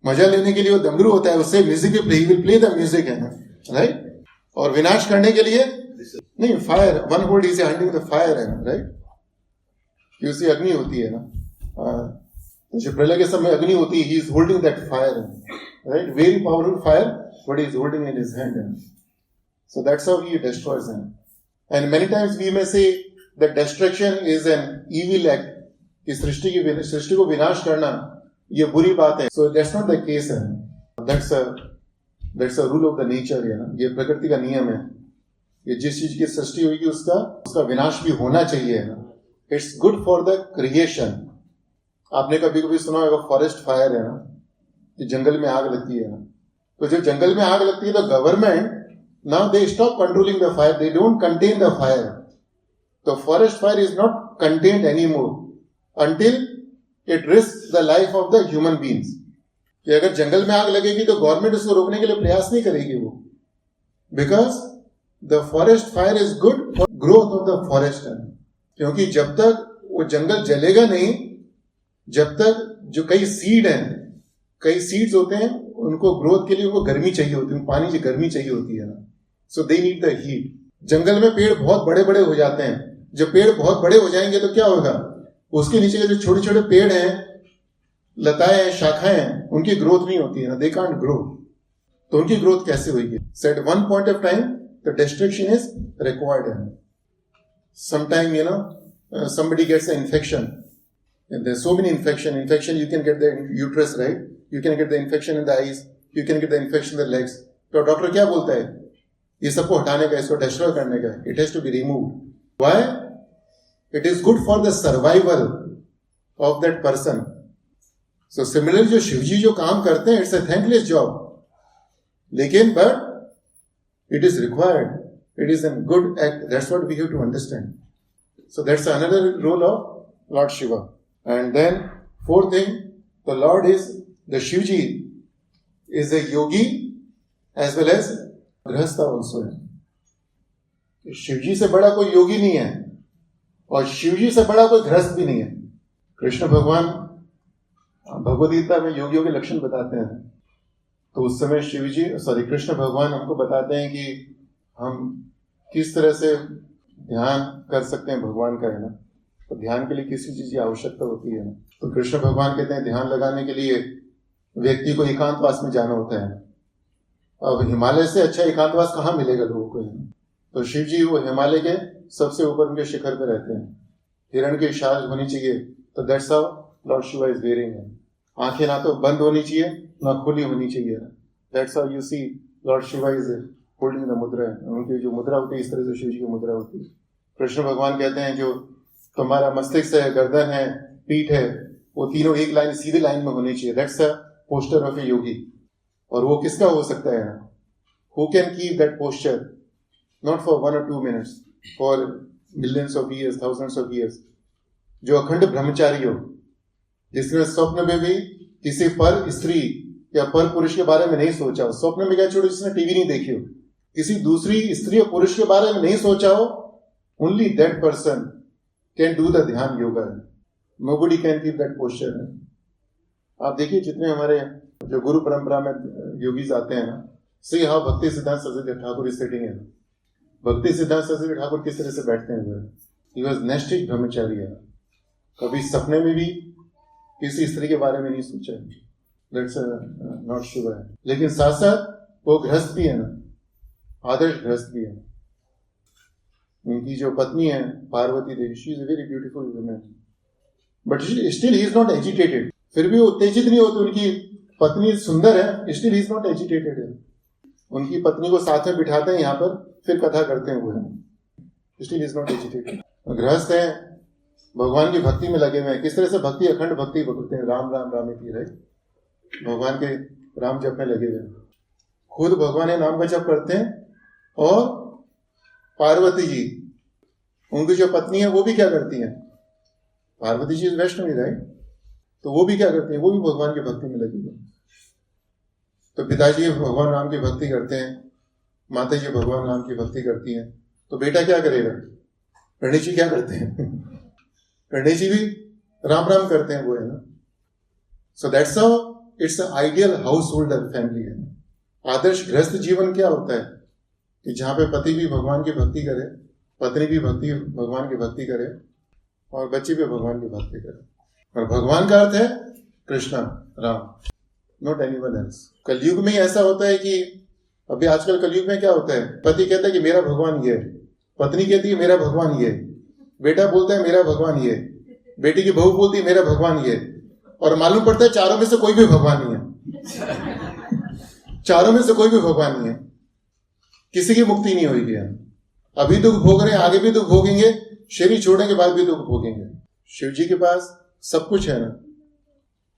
मजा लेने के लिए वो डमरू होता है, उससे म्यूजिक भी play, will play the music, है ना, राइट. और विनाश करने के लिए नहीं, fire, one hold is holding the fire, है ना, राइट. कि उससे अग्नि होती है ना, तो जो प्रलय के समय अग्नि होती है, ही is holding that fire, right, very powerful fire, what he is holding in his hand. So that's how he destroys them. And many times we may say that destruction is an evil act. कि सृष्टि को विनाश करना ये बुरी बात है. So that's not the case. That's a rule of the nature, है ना. ये प्रकृति का नियम है. ये जिस चीज की सृष्टि होगी उसका विनाश भी होना चाहिए, है ना. It's good for the creation. आपने कभी कभी सुना होगा फॉरेस्ट फायर, है ना, कि जंगल में आग लगती है ना. तो जब जंगल में आग लगती है तो government now they stop controlling the fire, they don't contain the fire. तो forest fire is not contained any more until it risk the life of the human beings. कि अगर जंगल में आग लगेगी तो गवर्नमेंट उसको रोकने के लिए प्रयास नहीं करेगी वो, because the forest fire is good for growth of the forest. क्योंकि जब तक वो जंगल जलेगा नहीं, जब तक जो कई सीड्स होते हैं, उनको ग्रोथ के लिए उनको गर्मी चाहिए होती है, पानी की गर्मी चाहिए होती है ना. सो दे नीड द हीट. जंगल में पेड़ बहुत बड़े बड़े हो जाते हैं. जब पेड़ बहुत बड़े हो जाएंगे तो क्या होगा, उसके नीचे के जो छोटे छोटे पेड़ हैं, लताएं हैं, शाखाएं हैं, उनकी ग्रोथ नहीं होती है ना, दे कांट ग्रो. तो उनकी ग्रोथ कैसे होगी. So at one point of time the destruction is required. Sometime you know somebody gets an infection. There's so many infection you can get the uterus, right, you can get the infection in the eyes, you can get the infection in the legs. तो doctor क्या बोलता है, ये सबको हटाने का, इसको destroy करने का. It has to be removed. Why? It is good for the survival of that person. So similarly जो शिवजी जो काम करते हैं, इट्स अ थैंकलेस जॉब, लेकिन but it is required, it is an good act. That's what we have to understand. So that's another role of Lord Shiva. And then fourth thing, the Lord is, the Shivji is a yogi as well as grihastha also है. शिवजी से बड़ा कोई योगी नहीं है और शिवजी से बड़ा कोई गृहस्थ भी नहीं है. कृष्ण भगवान भगवद गीता में योगियों के लक्षण बताते हैं. तो उस समय कृष्ण भगवान हमको बताते हैं कि हम किस तरह से ध्यान कर सकते हैं भगवान का, है ना. तो ध्यान के लिए किसी चीज की आवश्यकता होती है ना. तो कृष्ण भगवान कहते हैं ध्यान लगाने के लिए व्यक्ति को एकांतवास में जाना होता है. अब हिमालय से अच्छा एकांतवास कहाँ मिलेगा लोगों को, है ना. तो शिव जी वो हिमालय के सबसे ऊपर उनके शिखर पर रहते हैं. हिरण की शाल होनी चाहिए. तो that's how lord Shiva is wearing. आंखें ना तो बंद होनी चाहिए ना खुली होनी चाहिए. That's how you see lord Shiva is holding the mudra. उनकी जो मुद्रा होती है इस तरह से शिव जी की मुद्रा होती है. कृष्ण भगवान कहते हैं जो तुम्हारा मस्तिष्क है, गर्दन है, पीठ है, वो तीनों एक लाइन, सीधी लाइन में होनी चाहिए. दैट्स पोस्टर ऑफ ए योगी, और वो किसका हो सकता है ना? Who can keep that posture not for 1 or 2 minutes, for millions of years, thousands of years? जो अखंड ब्रह्मचारी हो, जिसने स्वप्न में भी किसी पर स्त्री या पर पुरुष के बारे में नहीं सोचा हो, स्वप्न में क्या छोड़ो, जिसने टीवी नहीं देखी हो, किसी दूसरी स्त्री और पुरुष के बारे में नहीं सोचा हो, only that person can do the dhyan yoga. Nobody can keep that posture. आप देखिए जितने हमारे जो गुरु परंपरा में योगीज आते हैं ना, सी हाउ भक्ति सिद्धांत Saraswati Thakur is sitting in. भक्ति सिद्धांत सरस्वती ठाकुर किस तरह से बैठते हुए, ही वाज नैष्ठिक ब्रह्मचारी है. कभी सपने में भी किसी स्त्री के बारे में नहीं सोचा, दैट्स नॉट शुगर. लेकिन साथ साथ वो गृहस्थ भी है ना, आदर्श गृहस्थ भी है. उनकी जो पत्नी है Parvati Devi, she is a very beautiful woman, but still he is not agitated. फिर भी वो उत्तेजित नहीं होते. उनकी पत्नी सुंदर है, still he is not agitated. उनकी पत्नी को साथ में बिठाते हैं यहाँ पर, फिर कथा करते हैं, वो स्टिल इज नॉट एजिटेटेड. गृहस्थ है, भगवान की भक्ति में लगे हुए हैं. किस तरह से भक्ति, अखंड भक्ति करते हैं, राम राम रामेति, राइट? भगवान के राम जप में लगे हुए हैं. खुद भगवान के नाम का जप करते हैं, और पार्वती जी, उनकी जो पत्नी है, वो भी क्या करती हैं? पार्वती जी वैष्णवी, राइट? तो वो भी क्या करती हैं? वो भी भगवान की भक्ति में लगी हुई. तो पिताजी भगवान राम की भक्ति करते हैं, माता जी भगवान राम की भक्ति करती हैं, तो बेटा क्या करेगा? गणेश जी क्या करते हैं? गणेश जी भी राम राम करते हैं, वो है ना. सो that's how it's ideal house holder family है. आदर्श गृहस्थ जीवन क्या होता है कि जहां पे पति भी भगवान की भक्ति करे, पत्नी भी भगवान की भक्ति करे, और बच्चे भी भगवान की भक्ति करे. और भगवान का अर्थ है Krishna, Ram, not anyone else. कलयुग में ऐसा होता है कि अभी आजकल कलयुग में क्या होता है, पति कहता है कि मेरा भगवान ये है, पत्नी कहती है मेरा भगवान ये है, बेटा बोलता है मेरा भगवान ये है, बेटी की बहू बोलती है मेरा भगवान ये है, और मालूम पड़ता है चारों में से कोई भी भगवान नहीं है. चारों में से कोई भी भगवान नहीं है. किसी की मुक्ति नहीं होगी. अभी दुख भोग रहे हैं, आगे भी दुख भोगेंगे, शरीर छोड़ने के बाद भी दुख भोगेंगे. शिव जी के पास सब कुछ है ना,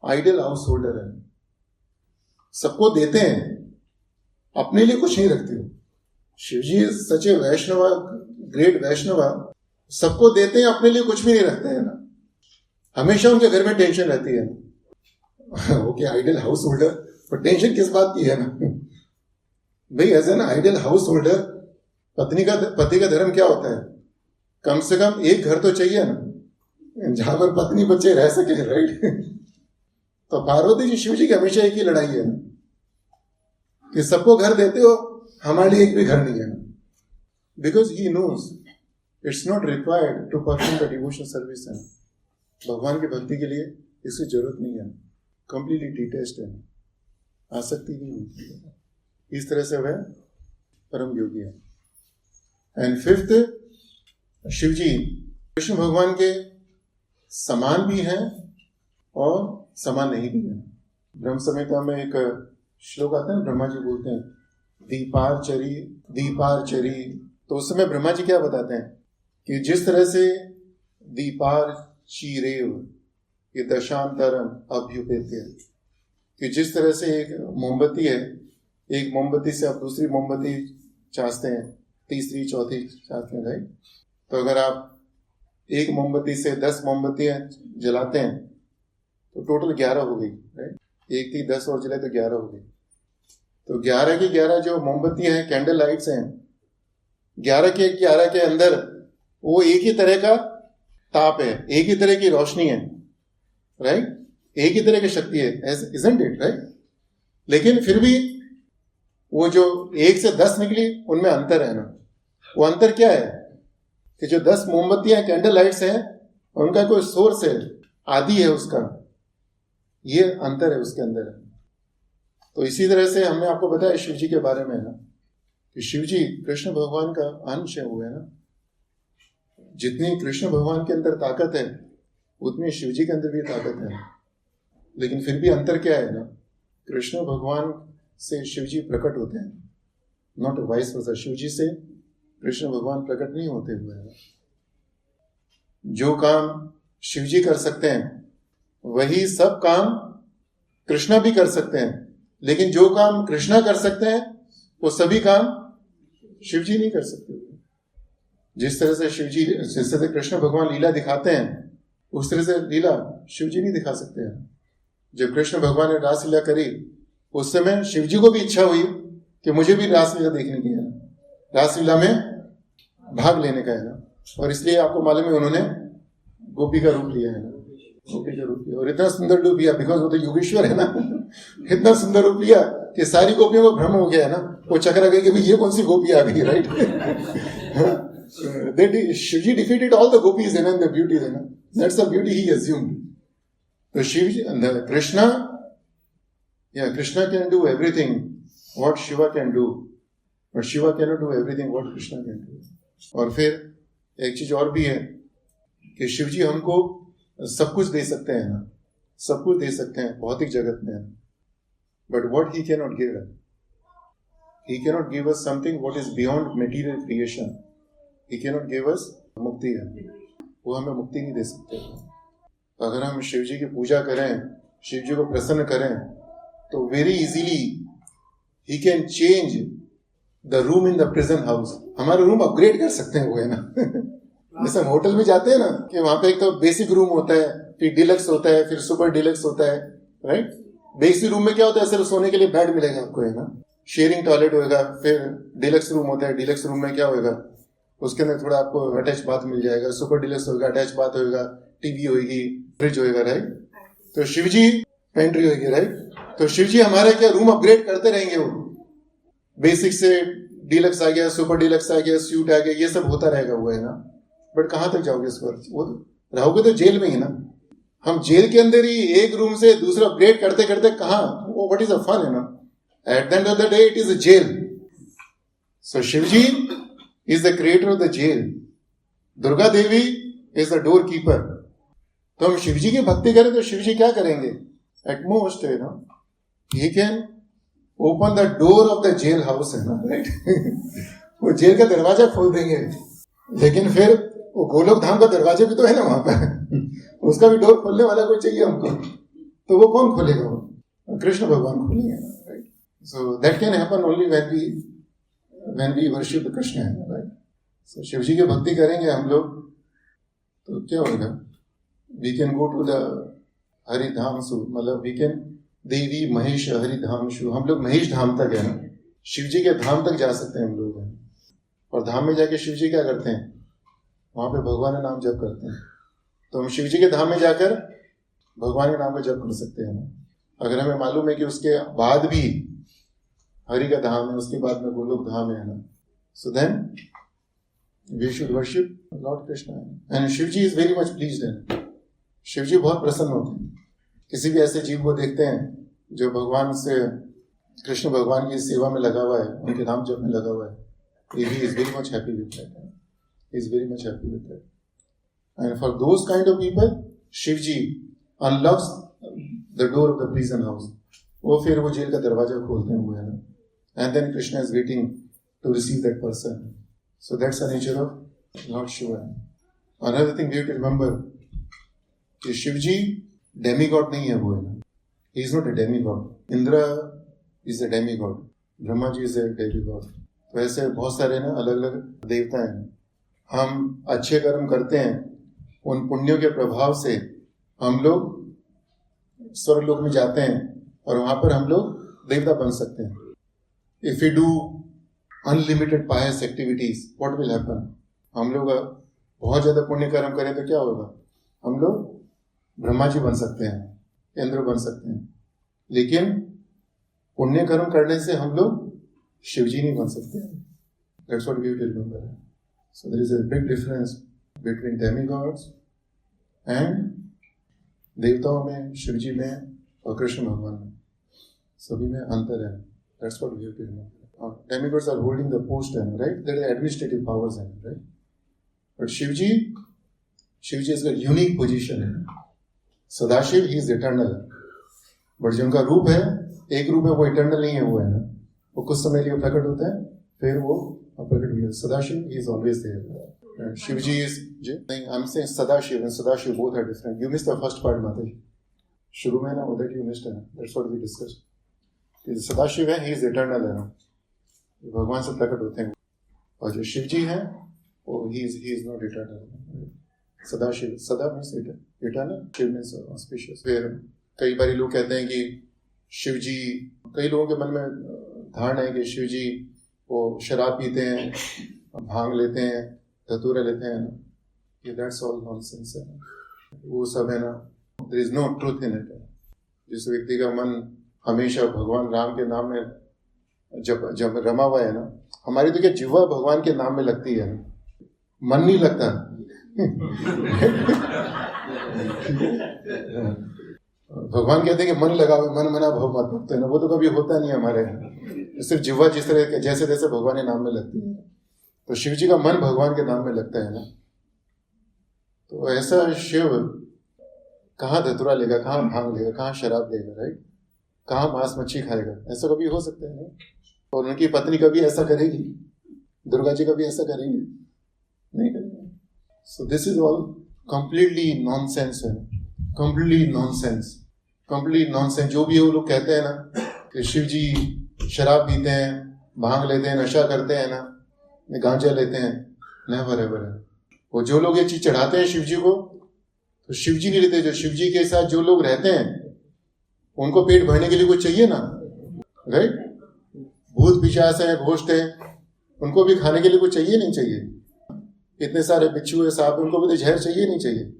आइडियल हाउस होल्डर है, सबको देते हैं, अपने लिए कुछ नहीं रखते हो. शिव जी सच ए वैष्णव, ग्रेट वैष्णव, सबको देते हैं, अपने लिए कुछ भी नहीं रखते हैं ना. हमेशा उनके घर में टेंशन रहती है ना. ओके, आइडियल हाउस होल्डर, पर टेंशन किस बात की है ना भाई? As an ideal householder, पति का धर्म क्या होता है? कम से कम एक घर तो चाहिए ना, जहां पर पत्नी बच्चे रह सके, राइट? तो पार्वती जी शिव जी की हमेशा एक ही लड़ाई है ना, कि सबको घर देते हो, हमारे लिए एक भी घर नहीं है ना. Because he knows it's not required to perform the devotional service. है भगवान की भक्ति के लिए इसकी जरूरत नहीं है, कंप्लीटली डिटैच्ड है, आसक्ति नहीं होती है. इस तरह से वह परम योगी है. एंड फिफ्थ, शिव जी कृष्ण भगवान के समान भी हैं और समान नहीं भी हैं. ब्रह्म संहिता में एक श्लोक आता है, ब्रह्मा जी बोलते हैं दीपार्चरी दीपार्चरी. तो उस समय ब्रह्मा जी क्या बताते हैं कि जिस तरह से दीपार्चिरेव ये दशांतरम अभ्युपेत्य, कि जिस तरह से एक मोमबत्ती है, एक मोमबत्ती से आप दूसरी मोमबत्ती चाहते हैं, तीसरी चौथी चाहते हैं, राइट? तो अगर आप एक मोमबत्ती से 10 मोमबत्तियां जलाते हैं तो टोटल 11 हो गई, राइट? एक थी 10 और जलाए तो 11 हो गई. तो 11 की 11 जो मोमबत्तियां हैं, कैंडल लाइट्स हैं, 11 के अंदर वो एक ही तरह का ताप है, एक ही तरह की रोशनी है, राइट? एक ही तरह की शक्ति है, isn't it, राइट? लेकिन फिर भी वो जो 1 से 10 निकली, उनमें अंतर है ना. वो अंतर क्या है कि जो 10 मोमबत्तियां कैंडल लाइट्स हैं, उनका कोई सोर्स है, आदि है उसका, ये अंतर है उसके अंदर. तो इसी तरह से हमने आपको बताया शिव जी के बारे में ना, कि शिव जी कृष्ण भगवान का अंश है, वो है ना. जितनी कृष्ण भगवान के अंदर ताकत है, उतनी शिव जी के अंदर भी ताकत है. लेकिन फिर भी अंतर क्या है ना, कृष्ण भगवान से शिव जी प्रकट होते हैं, not vice versa. Shiv ji से कृष्ण भगवान प्रकट नहीं होते हुए हैं. जो काम शिव जी कर सकते हैं, वही सब काम कृष्णा भी कर सकते हैं, लेकिन जो काम कृष्णा कर सकते हैं वो सभी काम शिव जी नहीं कर सकते। जिस तरह से शिव जी, जिस तरह से कृष्ण भगवान लीला दिखाते हैं, उस तरह से लीला शिव जी नहीं दिखा सकते हैं। जब कृष्ण भगवान ने रासलीला करी, उस समय शिव जी को भी इच्छा हुई कि मुझे भी रासलीला देखने की है, रासलीला में भाग लेने का है ना, और इसलिए आपको मालूम है उन्होंने गोपी का रूप लिया है ना, गोपी का रूप लिया, और इतना सुंदर रूप लिया, बिकॉज वो तो योगेश्वर है ना, इतना सुंदर रूप लिया कि सारी गोपियों को भ्रम हो गया है ना, वो चकरा गई कि भाई ये कौन सी गोपी आ गई, right. Shivji defeated all the gopis है ना, द ब्यूटीज है ना, that's the beauty he assumed. तो शिवजी, कृष्णा, या Krishna can do everything what Shiva can do, but Shiva can not do everything what Krishna can do. और फिर एक चीज और भी है कि शिवजी हमको सब कुछ दे सकते हैं ना, सब कुछ दे सकते हैं भौतिक जगत में, but what he can not give, he can not give us something what is beyond material creation, he can not give us मुक्ति है, वो हमें मुक्ति नहीं दे सकते। अगर हम शिव जी की पूजा करें, शिव जी को प्रसन्न करें, तो very easily he can change the room in the present house. हमारा रूम अपग्रेड कर सकते हैं वो, है ना। जैसे हम होटल में जाते हैं ना, कि वहां पे एक तो बेसिक रूम होता है, फिर डिलक्स होता है, फिर सुपर डिलक्स होता है, राइट। बेसिक रूम में क्या होता है, सिर्फ सोने के लिए बेड मिलेगा आपको, है ना, शेयरिंग टॉयलेट होगा। फिर डिलक्स रूम होता है, डिलक्स रूम में क्या होगा, उसके अंदर थोड़ा आपको अटैच बाथ मिल जाएगा, सुपर डिलक्स होगा, अटैच बाथ होगा, टीवी होगी, फ्रिज होगा, राइट। तो शिवजी पेंट्री होगी, राइट। तो शिवजी हमारा क्या रूम अपग्रेड करते रहेंगे, वो बेसिक से डिलक्स आ गया, सुपर डिलक्स आ गया, स्यूट आ गया, ये सब होता रहेगा वो, है ना। बट कहां तक जाओगे इस पर, वो रहोगे तो जेल में ही ना। हम जेल के अंदर ही एक रूम से दूसरा अपग्रेड करते करते कहां, वो व्हाट इज अ फन, है ना। At the end of the day it is a jail. So Shivji is the creator of the jail. Durga Devi is the doorkeeper. तो हम शिवजी की भक्ति करें तो शिवजी क्या करेंगे, एट मोस्ट, है ना, he can open the door of the jail house, है ना, राइट। वो जेल का दरवाजा खोल देंगे, लेकिन फिर वो गोलोक धाम का दरवाजा भी तो है ना वहां पर, उसका भी डोर खोलने वाला कोई चाहिए हमको, तो वो कौन खोलेगा, वो कृष्ण भगवान खोलेंगे, right. So that can happen only when we worship Krishna, right? So Shivji की भक्ति करेंगे हम लोग तो क्या होगा, we can go to the Haridham सु, मतलब we can देवी महेश हरिधाम शु, हम लोग महेश धाम तक है ना, शिवजी के धाम तक जा सकते हैं हम लोग, हैं। और धाम में जाके शिवजी क्या करते हैं, वहां पे भगवान का नाम जप करते हैं। तो हम शिवजी के धाम में जाकर भगवान के नाम का जप कर सकते हैं ना। अगर हमें मालूम है कि उसके बाद भी हरि का धाम है, उसके बाद में गोलोक धाम है ना, so then we should worship lord Krishna, and Shivji is very much pleased है। शिवजी बहुत प्रसन्न होते हैं किसी भी ऐसे जीव को देखते हैं जो भगवान से, कृष्ण भगवान की सेवा में लगा हुआ है, उनके नाम जप में लगा हुआ है, he is very much happy with that, he is very much happy with that, and for those kind of people Shivji unlocks the door of the prison house, वो फिर वो जेल का दरवाजा खोलते हैं वो, है ना, and then Krishna is waiting to receive that person. So that's the nature of Lord Shiva. Another thing we have to remember कि शिवजी demigod नहीं है वो, है ना, he is not a demigod. Indra is a demigod, Brahma ji is a demigod. तो ऐसे बहुत सारे ना अलग अलग देवता हैं। हम अच्छे कर्म करते हैं, उन पुण्यों के प्रभाव से हम लोग स्वर्गलोक में जाते हैं और वहां पर हम लोग देवता बन सकते हैं। If we do unlimited pious activities, what will happen? हम लोग बहुत ज्यादा पुण्य कर्म करें तो क्या होगा, हम लोग ब्रह्मा जी बन सकते हैं, इंद्र बन सकते हैं, लेकिन पुण्य कर्म करने से हम लोग शिवजी नहीं बन सकते हैं। That's what we have to remember. So there is a big difference between demigods and देवताओं में, शिवजी में और कृष्ण भगवान में, सभी में अंतर है। That's what we have to remember. Demigods are holding the post, right? There are administrative powers, right? But Shivji has got unique position. Sadashiv, he is eternal. But जो उनका रूप है, एक रूप है, वो eternal नहीं है, वो, है ना, वो कुछ समय लिए प्रकट होता है, फिर वो प्रकट भी है। Sadashiv, he is always there. And Shivji is, I'm saying Sadashiv and Sadashiv both are different. You missed the first part, Mataji. शुरू में ना उदय की निष्ठ है ना, दैट्स व्हाट वी डिस्कस कि सदाशिव है, ही इज इटर्नल है ना, भगवान से प्रकट होते हैं, और जो शिव जी हैं वो he is not eternal. Sadashiv, सदा means eternal, Shiv means auspicious. फिर कई बार लोग कहते हैं कि शिव जी, कई लोगों के मन में धारणा है कि शिव जी वो शराब पीते हैं, भांग लेते हैं, धतूरा लेते हैं ना, कि दैट्स ऑल नॉनसेंस है, वो सब है ना, there is no truth in it. जिस व्यक्ति का मन हमेशा भगवान राम के नाम में जब रमा हुआ है ना, हमारी तो क्या जिह्वा भगवान के नाम में लगती है ना, मन नहीं लगता। भगवान कहते हैं कि मन लगा हुआ, मन मना भव मत भक्त है ना, वो तो कभी होता नहीं हमारे यहाँ, सिर्फ जिह्वा जिस तरह जैसे जैसे भगवान के नाम में लगती है, तो शिव जी का मन भगवान के नाम में लगता है ना। तो ऐसा शिव कहाँ धतुरा लेगा, कहाँ भांग लेगा, कहाँ शराब लेगा, राइट, कहाँ मांस मच्छी खाएगा, ऐसा कभी हो सकता है ना। और उनकी पत्नी कभी ऐसा करेगी, दुर्गा जी कभी ऐसा करेंगे नहीं करेंगे। सो this is all completely nonsense है, कंप्लीटली नॉनसेंस, कंप्लीटली नॉनसेंस। जो भी वो लोग कहते हैं ना कि शिव जी शराब पीते हैं, भांग लेते हैं, नशा करते हैं ना, गांजा लेते हैं, नेवर एवर है। वो जो लोग ये चीज चढ़ाते हैं शिव जी को, तो शिव जी नहीं लेते। जो शिव जी के साथ जो लोग रहते हैं उनको पेट भरने के लिए कुछ चाहिए ना, राइट। भूत पिशाच है, घोष्ट है, उनको भी खाने के लिए कुछ चाहिए नहीं चाहिए। इतने सारे बिच्छू है, सांप, उनको भी तो जहर चाहिए नहीं चाहिए।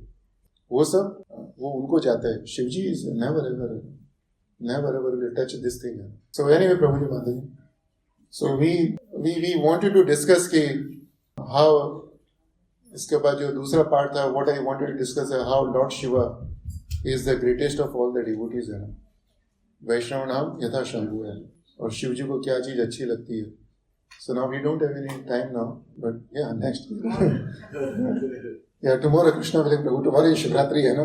वो सब वो उनको जाता है। Shiv ji is never ever will touch this thing. So anyway प्रभु जी माता जी, so we wanted to discuss कि हाउ, इसके बाद जो दूसरा पार्ट था, what I wanted to discuss है how lord Shiva is the greatest of all the devotees है ना। वैष्णव नाम यथा शंभु है, और शिव जी को क्या चीज अच्छी लगती है। So now we don't have any time now, but yeah, next. Yeah, tomorrow Krishna willing, Prabhu. Tomorrow is Shivratri, है ना?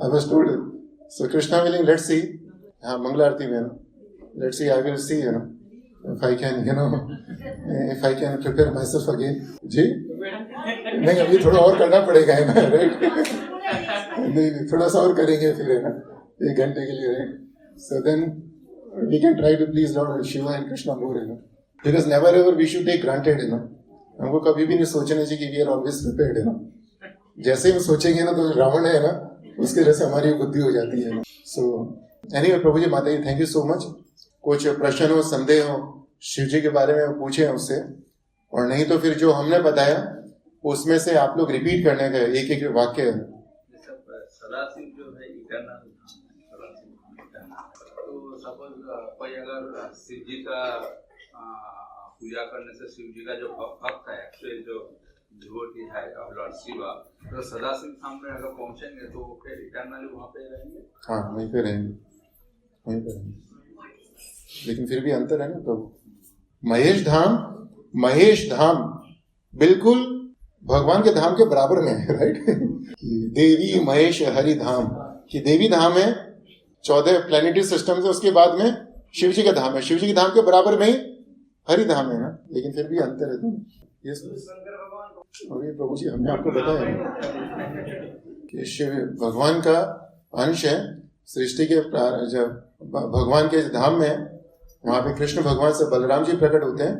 I was told. So Krishna willing, let's see. हाँ, मंगला आरती में है ना? Let's see. I will see, है ना? If I can, you know, if I can prepare myself again. जी? नहीं, अभी थोड़ा और करना पड़ेगा, है ना? Right? नहीं, थोड़ा सा और करेंगे फिर, है ना? 1 घंटे के लिए, right? So then we can try to please Lord Shiva and Krishna more, है ना? Because never ever we should take granted, है ना। हमको कभी भी नहीं सोचना चाहिए कि we are always prepared, है ना। जैसे ही हम सोचेंगे ना तो रावण है ना, उसके वजह से हमारी बुद्धि हो जाती है ना। So anyway प्रभु जी माता जी, थैंक यू सो मच। कुछ प्रश्न हो, संदेह हो शिव जी के बारे में पूछे उससे, और नहीं तो फिर जो हमने बताया उसमें से आप लोग रिपीट करने का एक एक वाक्य है। सदाशिव जो है इटर्नल, तो सपोज कोई अगर शिव जी का पूजा करने से शिव जी का जो भक्त है, एक्चुअली जो डिवोटी है लॉर्ड शिवा, तो सदाशिव धाम में अगर पहुंचेंगे तो वो फिर इटर्नली वहाँ पे रहेंगे। हाँ, वहीं पे रहेंगे, वहीं पे रहेंगे। लेकिन फिर भी अंतर है ना प्रभु। महेश धाम बिल्कुल भगवान के धाम के बराबर में है, राइट। देवी महेश हरि धाम, कि देवी धाम है 14 प्लैनेटरी सिस्टम से, उसके बाद में शिव जी का धाम है, शिव जी के धाम के बराबर में ही हरि धाम है ना। लेकिन फिर भी अंतर है। तो यस, और ये प्रभु जी हमने आपको बताया कि शिव भगवान का अंश है। सृष्टि के जब भगवान के धाम में, वहां पे कृष्ण भगवान से बलराम जी प्रकट होते हैं,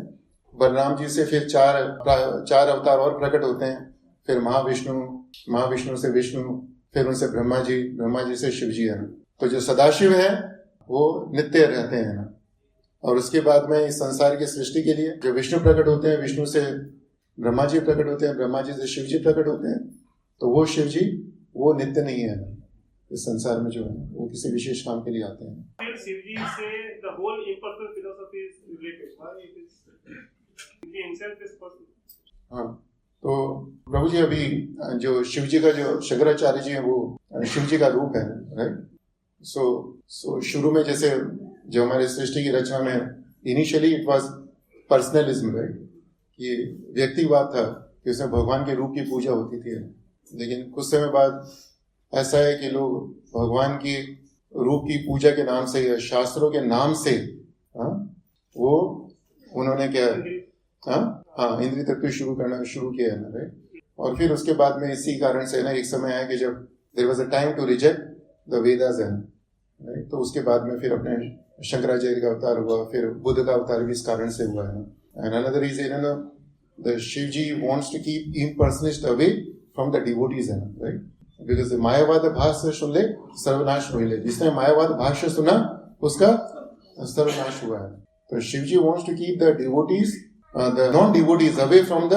बलराम जी से फिर चार अवतार और प्रकट होते हैं, फिर महाविष्णु से विष्णु, फिर उनसे ब्रह्मा जी से शिव जी है ना। तो जो सदाशिव है वो नित्य रहते हैं ना। और उसके बाद में इस संसार की सृष्टि के लिए जो विष्णु प्रकट होते हैं, विष्णु से ब्रह्मा जी प्रकट होते हैं, ब्रह्मा जी से शिव जी प्रकट होते हैं। तो वो शिव जी वो नित्य नहीं है ना, इस संसार में जो है वो किसी विशेष काम के लिए आते हैं। शिव जी से the whole impersonal philosophy is related. It is himself is person. हाँ, तो प्रभु जी अभी जो शिव जी का जो शंकराचार्य जी है वो शिव जी का रूप है, राइट। सो शुरू में जैसे जो हमारे सृष्टि की रचना में इनिशियली इट वाज पर्सनलिज्म, राइट, कि व्यक्तिवाद था कि उसमें भगवान के रूप की पूजा होती थी। लेकिन कुछ समय बाद ऐसा है कि लोग भगवान की रूप की पूजा के नाम से या शास्त्रों के नाम से वो उन्होंने क्या इंद्रिय तत्व शुरू किया है ना, राइट। और फिर उसके बाद में इसी कारण से ना एक समय आया कि जब there was a time to reject the Vedas, right? तो उसके बाद में फिर अपने शंकराचार्य का अवतार हुआ, फिर बुद्ध का अवतार भी इस कारण से हुआ है ना। And another is you know the Shivji wants to keep impersonalist away from the devotees है ना, राइट? बिकॉज मायावाद भाष्य सुन ले सर्वनाश हो ले, जिसने मायावाद भाष्य सुना उसका सर्वनाश हुआ है। तो Shivji wants to keep the devotees the non devotees away from the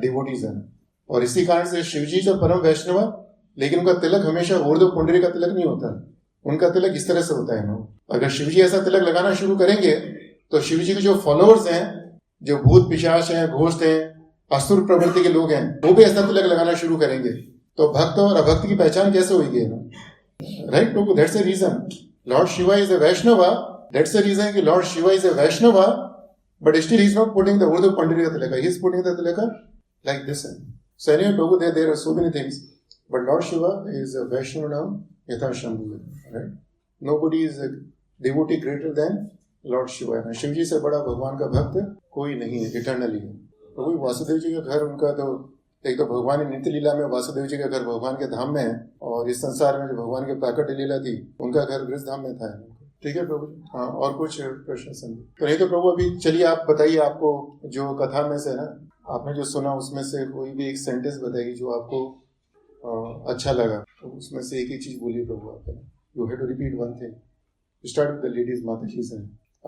devotees है ना। और इसी कारण से शिवजी जो परम वैष्णव, लेकिन उनका तिलक हमेशा ऊर्ध्व पुंडरी का तिलक नहीं होता, उनका तिलक इस तरह से होता है ना। अगर शिवजी ऐसा तिलक लगाना शुरू करेंगे तो शिवजी के जो फॉलोअर्स हैं, जो भूत पिशाच हैं, घोष्ट हैं, असुर प्रवृत्ति के लोग हैं, वो भी ऐसा तिलक लगाना शुरू करेंगे। तो भक्त और अभक्त की पहचान कैसे होगी ना, राइट? तो that's the reason lord Shiva is a Vaishnava, that's the reason कि lord Shiva is a Vaishnava, but still he is not putting the ऊर्ध्व पुंडरी का तिलक, he is putting the tilak like this. So anyway, Prabhu, there are so many things, but Lord Shiva is a Vaishnava now, Yatha Shambhu, right? Nobody is a devotee greater than Lord Shiva. And Shiv ji से बड़ा भगवान का भक्त कोई नहीं है, eternally है। प्रभु वासुदेव जी का घर, उनका तो एक तो भगवान नित्य लीला में वासुदेव जी का घर भगवान के धाम में है, और इस संसार में जो भगवान की प्राकट्य लीला थी उनका घर वृष धाम में था। ठीक है प्रभु। हाँ, और कुछ प्रश्न समझे तो नहीं तो प्रभु अभी चलिए आप बताइए, आपको जो कथा में से ना आपने जो सुना उसमें से कोई भी एक सेंटेंस बताएगी जो आपको अच्छा लगा, तो उसमें से एक ही चीज बोलिए प्रभु। आप you have to repeat one thing. Start with the ladies, माता जी से।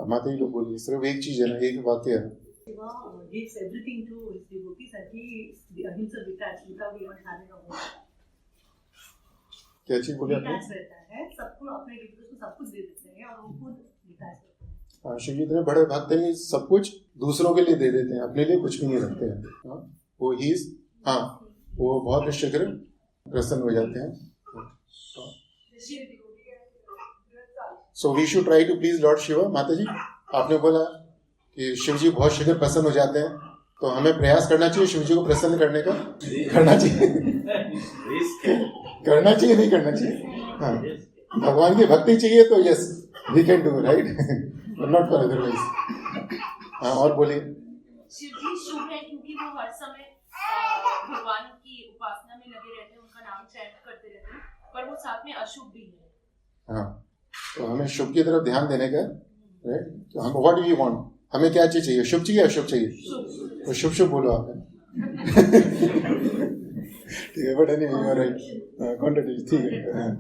माता जी लोग बोलिए, सिर्फ एक चीज है ना, एक वाक्य है। gives everything to his devotees and he himself detached without even having a word. क्या चीज बोले आपने? detached रहता है, सबको अपने devotees को सब कुछ दे देते हैं और वो खुद detached रहते हैं। हाँ, शिव जी इतने बड़े भक्त हैं, सब कुछ दूसरों के लिए दे देते हैं, अपने लिए कुछ भी नहीं रखते हैं। हाँ, वो ही हाँ वो बहुत शीघ्र प्रसन्न हो जाते हैं। So we should try to please lord Shiva. माता जी आपने बोला कि शिव जी बहुत शीघ्र प्रसन्न हो जाते हैं, तो हमें प्रयास करना चाहिए शिव जी को प्रसन्न करने का। करना चाहिए करना चाहिए नहीं करना चाहिए? हाँ, भगवान की भक्ति चाहिए तो yes we can do, right? Not for otherwise. हाँ, और बोलिए। शिव जी शुभ है क्योंकि वो हर समय भगवान की उपासना में लगे रहते हैं, उनका नाम चैंट करते रहते हैं, पर वो साथ में अशुभ भी है। हाँ, तो हमें शुभ की तरफ ध्यान देने का, राइट? तो हम व्हाट डू यू वांट, हमें क्या चीज चाहिए, शुभ चाहिए अशुभ चाहिए? तो शुभ शुभ बोलो आप। ठीक है, but anyway you are right, contradict. ठीक है,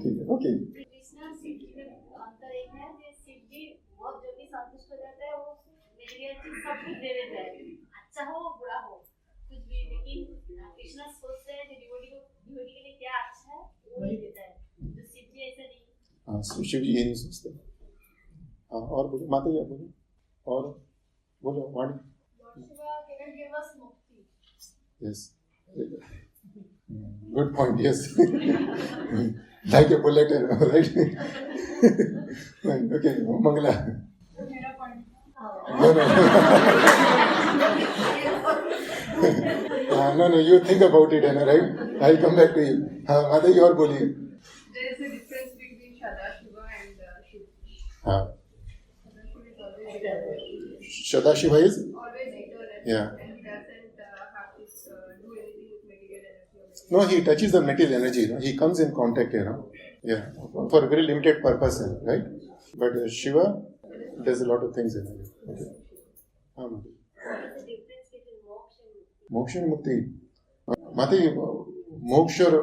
ठीक है, ओके। कृष्णा शिव जी में अंतर एक है कि शिव जी बहुत जल्दी संतुष्ट हो जाता है, वो मेरी चीज सब कुछ दे देता है, अच्छा हो बुरा हो कुछ भी, लेकिन कृष्णा सोचते हैं कि डिवोटी के लिए क्या अच्छा है वो नहीं देता है, तो शिव जी ऐसा नहीं। हाँ, शिव जी ये नहीं सोचते। हाँ, और बोलो माता जी, आप बोलो और बोलो। Vani yes, good point, yes, like a bullet, right? Okay, Mangala. No, you think about it, right? I'll come back to you. हाँ, माता जी और बोलिए। There is a difference between Sadashiva and Shiv. हाँ, Sadashiva is Always eternal. Yeah. And he doesn't have to do anything with material energy. no, he touches the material energy. No? He comes in contact, yeah, for a very limited purpose, right? But Shiva does a lot of things in it. Okay. हाँ, What is the difference between moksha and मोक्ष और मुक्ति। माता जी मोक्ष और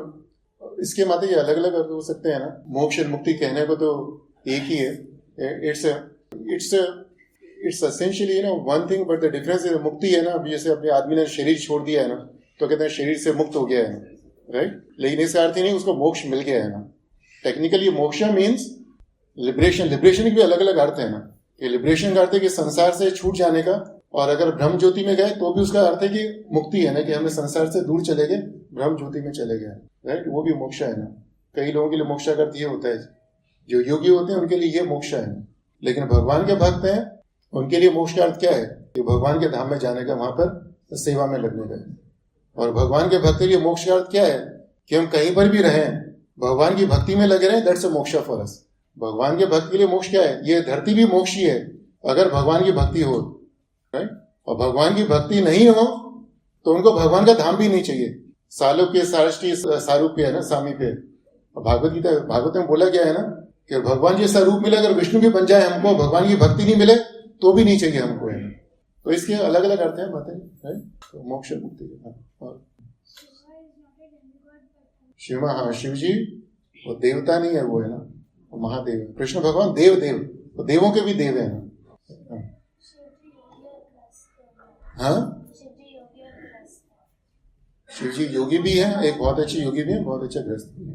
इसके माता जी अलग अलग हो सकते हैं ना। मोक्ष और मुक्ति कहने को तो एक ही है। It's essentially one thing, but the difference is मुक्ति है ना, अभी जैसे अपने आदमी ने शरीर छोड़ दिया है ना, तो कहते हैं शरीर से मुक्त हो गया है, राइट? लेकिन इसका अर्थ ही नहीं उसको मोक्ष मिल गया है ना। टेक्निकली मोक्ष मीन्स लिबरेशन। लिबरेशन के भी अलग अलग अर्थ है ना, कि लिबरेशन का अर्थ है कि संसार से छूट जाने का, और अगर ब्रह्म ज्योति में गए तो भी उसका अर्थ है कि मुक्ति है ना, कि हमें संसार से दूर चले गए, ब्रह्म ज्योति में चले गए, राइट? वो भी मोक्ष है ना। कई लोगों के लिए मोक्ष का अर्थ ये होता है, जो योगी होते हैं उनके लिए ये मोक्ष है, लेकिन भगवान के भक्त हैं उनके लिए मोक्ष का अर्थ क्या है? कि भगवान के धाम में जाने का, वहां पर सेवा में लगने का। और भगवान के भक्त के लिए मोक्ष का अर्थ क्या है? कि हम कहीं पर भी रहें, भगवान की भक्ति में लगे रहें, दैट्स अ मोक्ष फॉर अस। भगवान के भक्त के लिए मोक्ष क्या है? ये धरती भी मोक्ष ही है अगर भगवान की भक्ति हो, राइट? और भगवान की भक्ति नहीं हो तो उनको भगवान का धाम भी नहीं चाहिए। सालोक्य सारष्टी सारूप्य है ना, सामीप्य। भागवत गीता, भागवत में बोला गया है ना कि भगवान जैसा रूप मिले, अगर विष्णु भी बन जाए हमको, भगवान की भक्ति नहीं मिले तो भी नहीं चाहिए हमको है। तो इसके अलग अलग अर्थ हैं बातें, है तो मोक्ष मुक्ति के। और शिव, हाँ शिव जी वो देवता नहीं है, वो है ना, वो महादेव है। कृष्ण भगवान देव देव, वो देवों के भी देव है ना। हाँ शिव जी योगी भी है, एक बहुत अच्छे योगी भी है, बहुत अच्छा गृहस्थ भी है,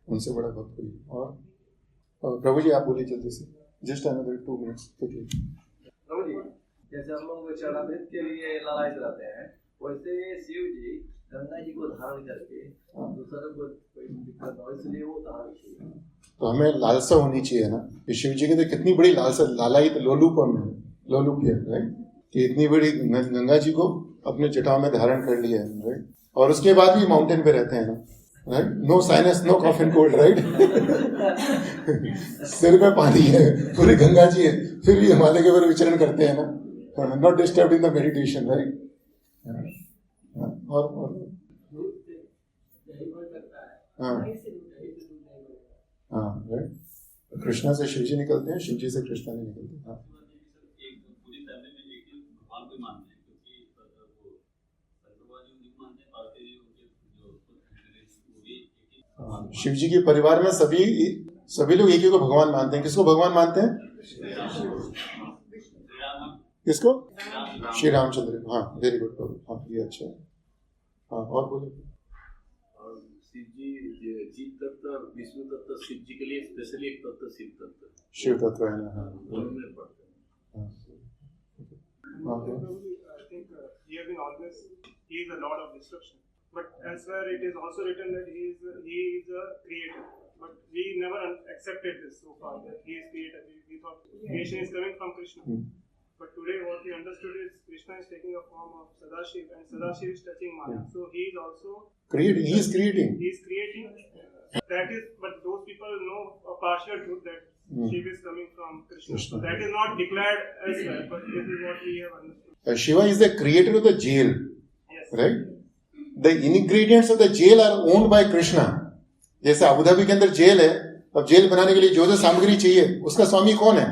उनसे बड़ा भक्त कोई। और प्रभु जी आप बोलिए जल्दी से, जस्ट अनदर 2 मिनट्स। प्रभु जी, जैसे हम लोग चरणामृत के लिए लालायित रहते हैं, वैसे शिव जी गंगा जी को धारण करके दूसरों को कोई दिक्कत हो, इसलिए वो धारण किए। तो हमें लालसा होनी चाहिए ना कि शिव जी की तो कितनी बड़ी लालसा, लालायित लोलुपम है, लोलुप है, राइट, कि इतनी बड़ी गंगा जी को अपने जटाओं में धारण कर लिया है, राइट। और उसके बाद भी माउंटेन पे रहते हैं ना, right, no sinus no cough and cold, right. सिर में पानी है, पूरी गंगा जी है, फिर भी हिमालय के ऊपर विचरण करते हैं ना, not disturb in the meditation, right. और हाँ हाँ राइट, कृष्णा से शिव जी निकलते हैं, शिव जी से कृष्णा नहीं निकलते। हाँ पूरी फैमिली में एक ही भगवान को मानते हैं, क्योंकि शिव जी के परिवार में सभी लोग एक ही को भगवान मानते हैं। किसको भगवान मानते हैं? किसको? श्री रामचंद्र। हाँ वेरी गुड प्रभु, हाँ ये अच्छा है। हाँ और बोले। शिव जी जीव तत्व, विष्णु तत्व, शिव जी के लिए स्पेशली एक तत्व शिव तत्व, शिव तत्व है ना। हाँ दोनों में पढ़ते हैं। I think he has been always, he is a lord of destruction. But elsewhere it is also written that he is a creator. But we never accepted this so far, that he is creator. We thought creation is coming from Krishna. But today what we understood is Krishna is taking a form of Sadashiv, and Sadashiv is touching Maya. So he is also creating. He is creating. He is creating. That is, but those people know a partial truth that Shiva is coming from Krishna. So that is not declared elsewhere, but this is what we have understood. Shiva is the creator of the jail. Yes. Right? The ingredients of the jail are owned by Krishna. जैसे Abu Dhabi के अंदर jail है, अब jail बनाने के लिए जो सामग्री चाहिए उसका स्वामी कौन है?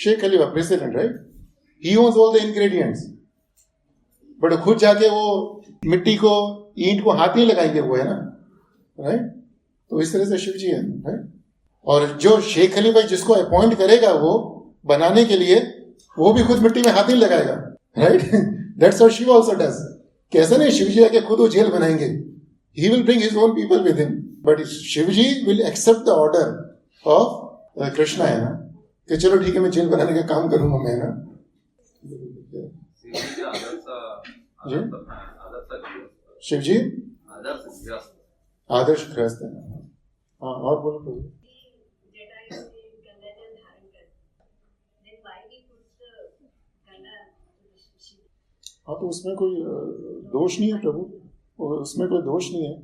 Sheikh Khalifa, president, right? He owns all the ingredients. But खुद जाके वो मिट्टी को, ईंट को हाथ नहीं लगाएंगे, वो है ना, राइट? तो इस तरह से शिव जी है, राइट? और जो शेख खलीफा जिसको अपॉइंट करेगा वो बनाने के लिए, वो भी खुद मिट्टी में हाथ नहीं लगाएगा, right? That's what Shiv also does. कैसे नहीं, शिव जी आके खुद वो जेल बनाएंगे। He will bring his own people with him, but Shivji will accept the order of Krishna, है ना, कि चलो ठीक है मैं जेल बनाने का काम करूंगा मैं, ना। शिव जी आदर्श गृहस्थ है। हाँ और बोलो प्रभु। हाँ तो उसमें कोई दोष नहीं है प्रभु, उसमें कोई दोष नहीं है।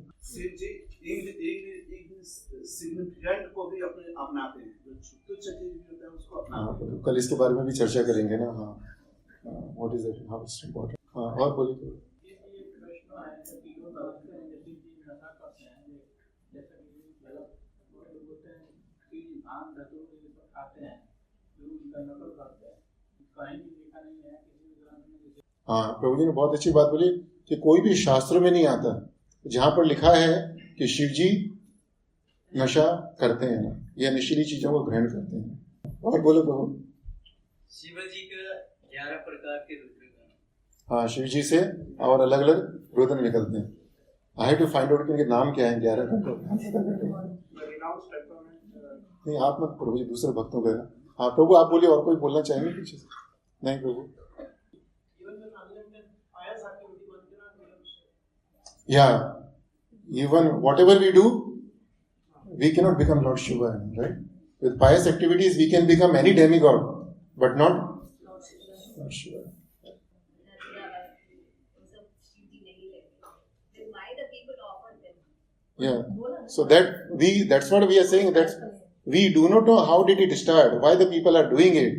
सिग्निफिकेंट को भी अपने अपनाते हैं, जो तुच्छ चीज होता है उसको अपनाते हैं। कल इसके बारे में भी चर्चा करेंगे ना। हाँ what is it, how it's important. हाँ और बोलिए। हाँ प्रभु जी ने बहुत अच्छी बात बोली कि कोई भी शास्त्रों में नहीं आता जहां पर लिखा है कि शिव जी नशा करते हैं ना, या नशीली चीजों को ग्रहण करते हैं। और बोलो प्रभु। शिव जी का 11 प्रकार के रुद्र। हाँ शिव जी से और अलग अलग रुद्र निकलते हैं। I have to find out कि इनके नाम क्या है 11 का। नहीं आप मत प्रभु जी, दूसरे भक्तों का। हाँ प्रभु आप बोलिए। और कोई बोलना चाहेंगे पीछे से? नहीं प्रभु। Yeah, even whatever we do, we cannot become Lord Shiva, right? With pious activities, we can become any demigod, but not Lord Shiva. Yeah, so that's what we are saying. That we do not know how did it start, why the people are doing it,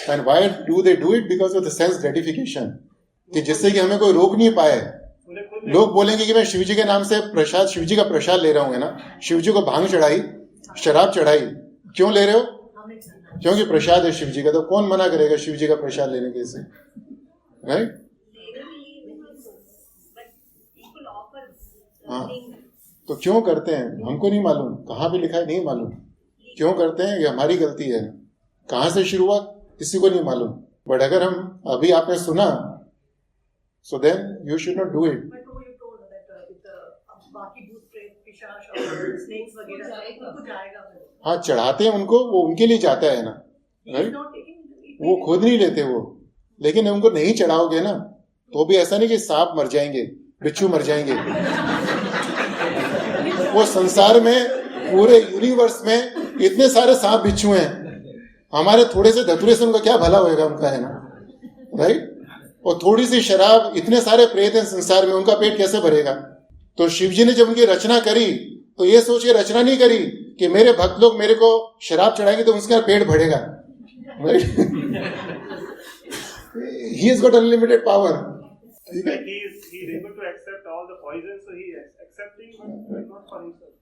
and why do they do it? Because of the sense gratification. कि जिससे कि हमें कोई रोक नहीं पाए। लोग बोलेंगे कि मैं शिवजी के नाम से प्रसाद, शिवजी का प्रसाद ले रहा हूँ, है ना, शिवजी को भांग चढ़ाई, शराब चढ़ाई, क्यों ले रहे हो? हमें करना है। क्योंकि प्रसाद है शिव जी का, तो कौन मना करेगा शिव जी का प्रसाद लेने के से, राइट? हाँ, तो क्यों करते हैं हमको नहीं मालूम, कहाँ पे लिखा है नहीं मालूम, क्यों करते हैं ये हमारी गलती है, कहाँ से शुरू हुआ किसी को नहीं मालूम, बट अगर हम अभी आपने सुना, so then you should not do it. But you told that with बाकी भूत प्रेत पिशाच और स्नेक्स वगैरह उनको जाएगा फिर। हाँ, चढ़ाते हैं उनको, वो उनके लिए जाता है ना, राइट? वो खुद नहीं लेते वो, लेकिन उनको नहीं चढ़ाओगे ना तो भी ऐसा नहीं कि सांप मर जाएंगे, बिच्छू मर जाएंगे। वो संसार में पूरे यूनिवर्स में इतने सारे सांप बिच्छू हैं, हमारे थोड़े से धतूरे से उनका क्या भला होएगा, उनका है ना, राइट? और थोड़ी सी शराब, इतने सारे प्रेत हैं संसार में, उनका पेट कैसे भरेगा? तो शिव जी ने जब उनकी रचना करी तो ये सोच के रचना नहीं करी कि मेरे भक्त लोग मेरे को शराब चढ़ाएंगे तो उसका पेट भरेगा, right? He has got unlimited power. ठीक है, he is able to accept all the poison, so he is accepting, but not for himself.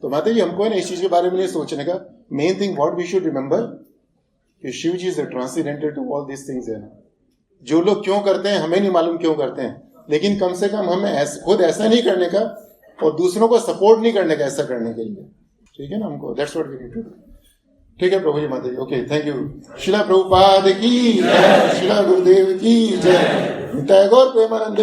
तो माता जी हमको है ना इस चीज के बारे में नहीं सोचने का, main thing what we should remember कि Shiv ji is transcendental to all this things है ना। जो लोग क्यों करते हैं हमें नहीं मालूम क्यों करते हैं, लेकिन कम से कम हमें खुद ऐसा नहीं करने का और दूसरों को सपोर्ट नहीं करने का ऐसा करने के लिए, ठीक है ना हमको, that's what we need to do. ठीक है प्रभु जी, माता जी, ओके, थैंक यू। शिला प्रभुपाद की जय, शिला गुरुदेव की जय, टैगोर प्रेमानंद।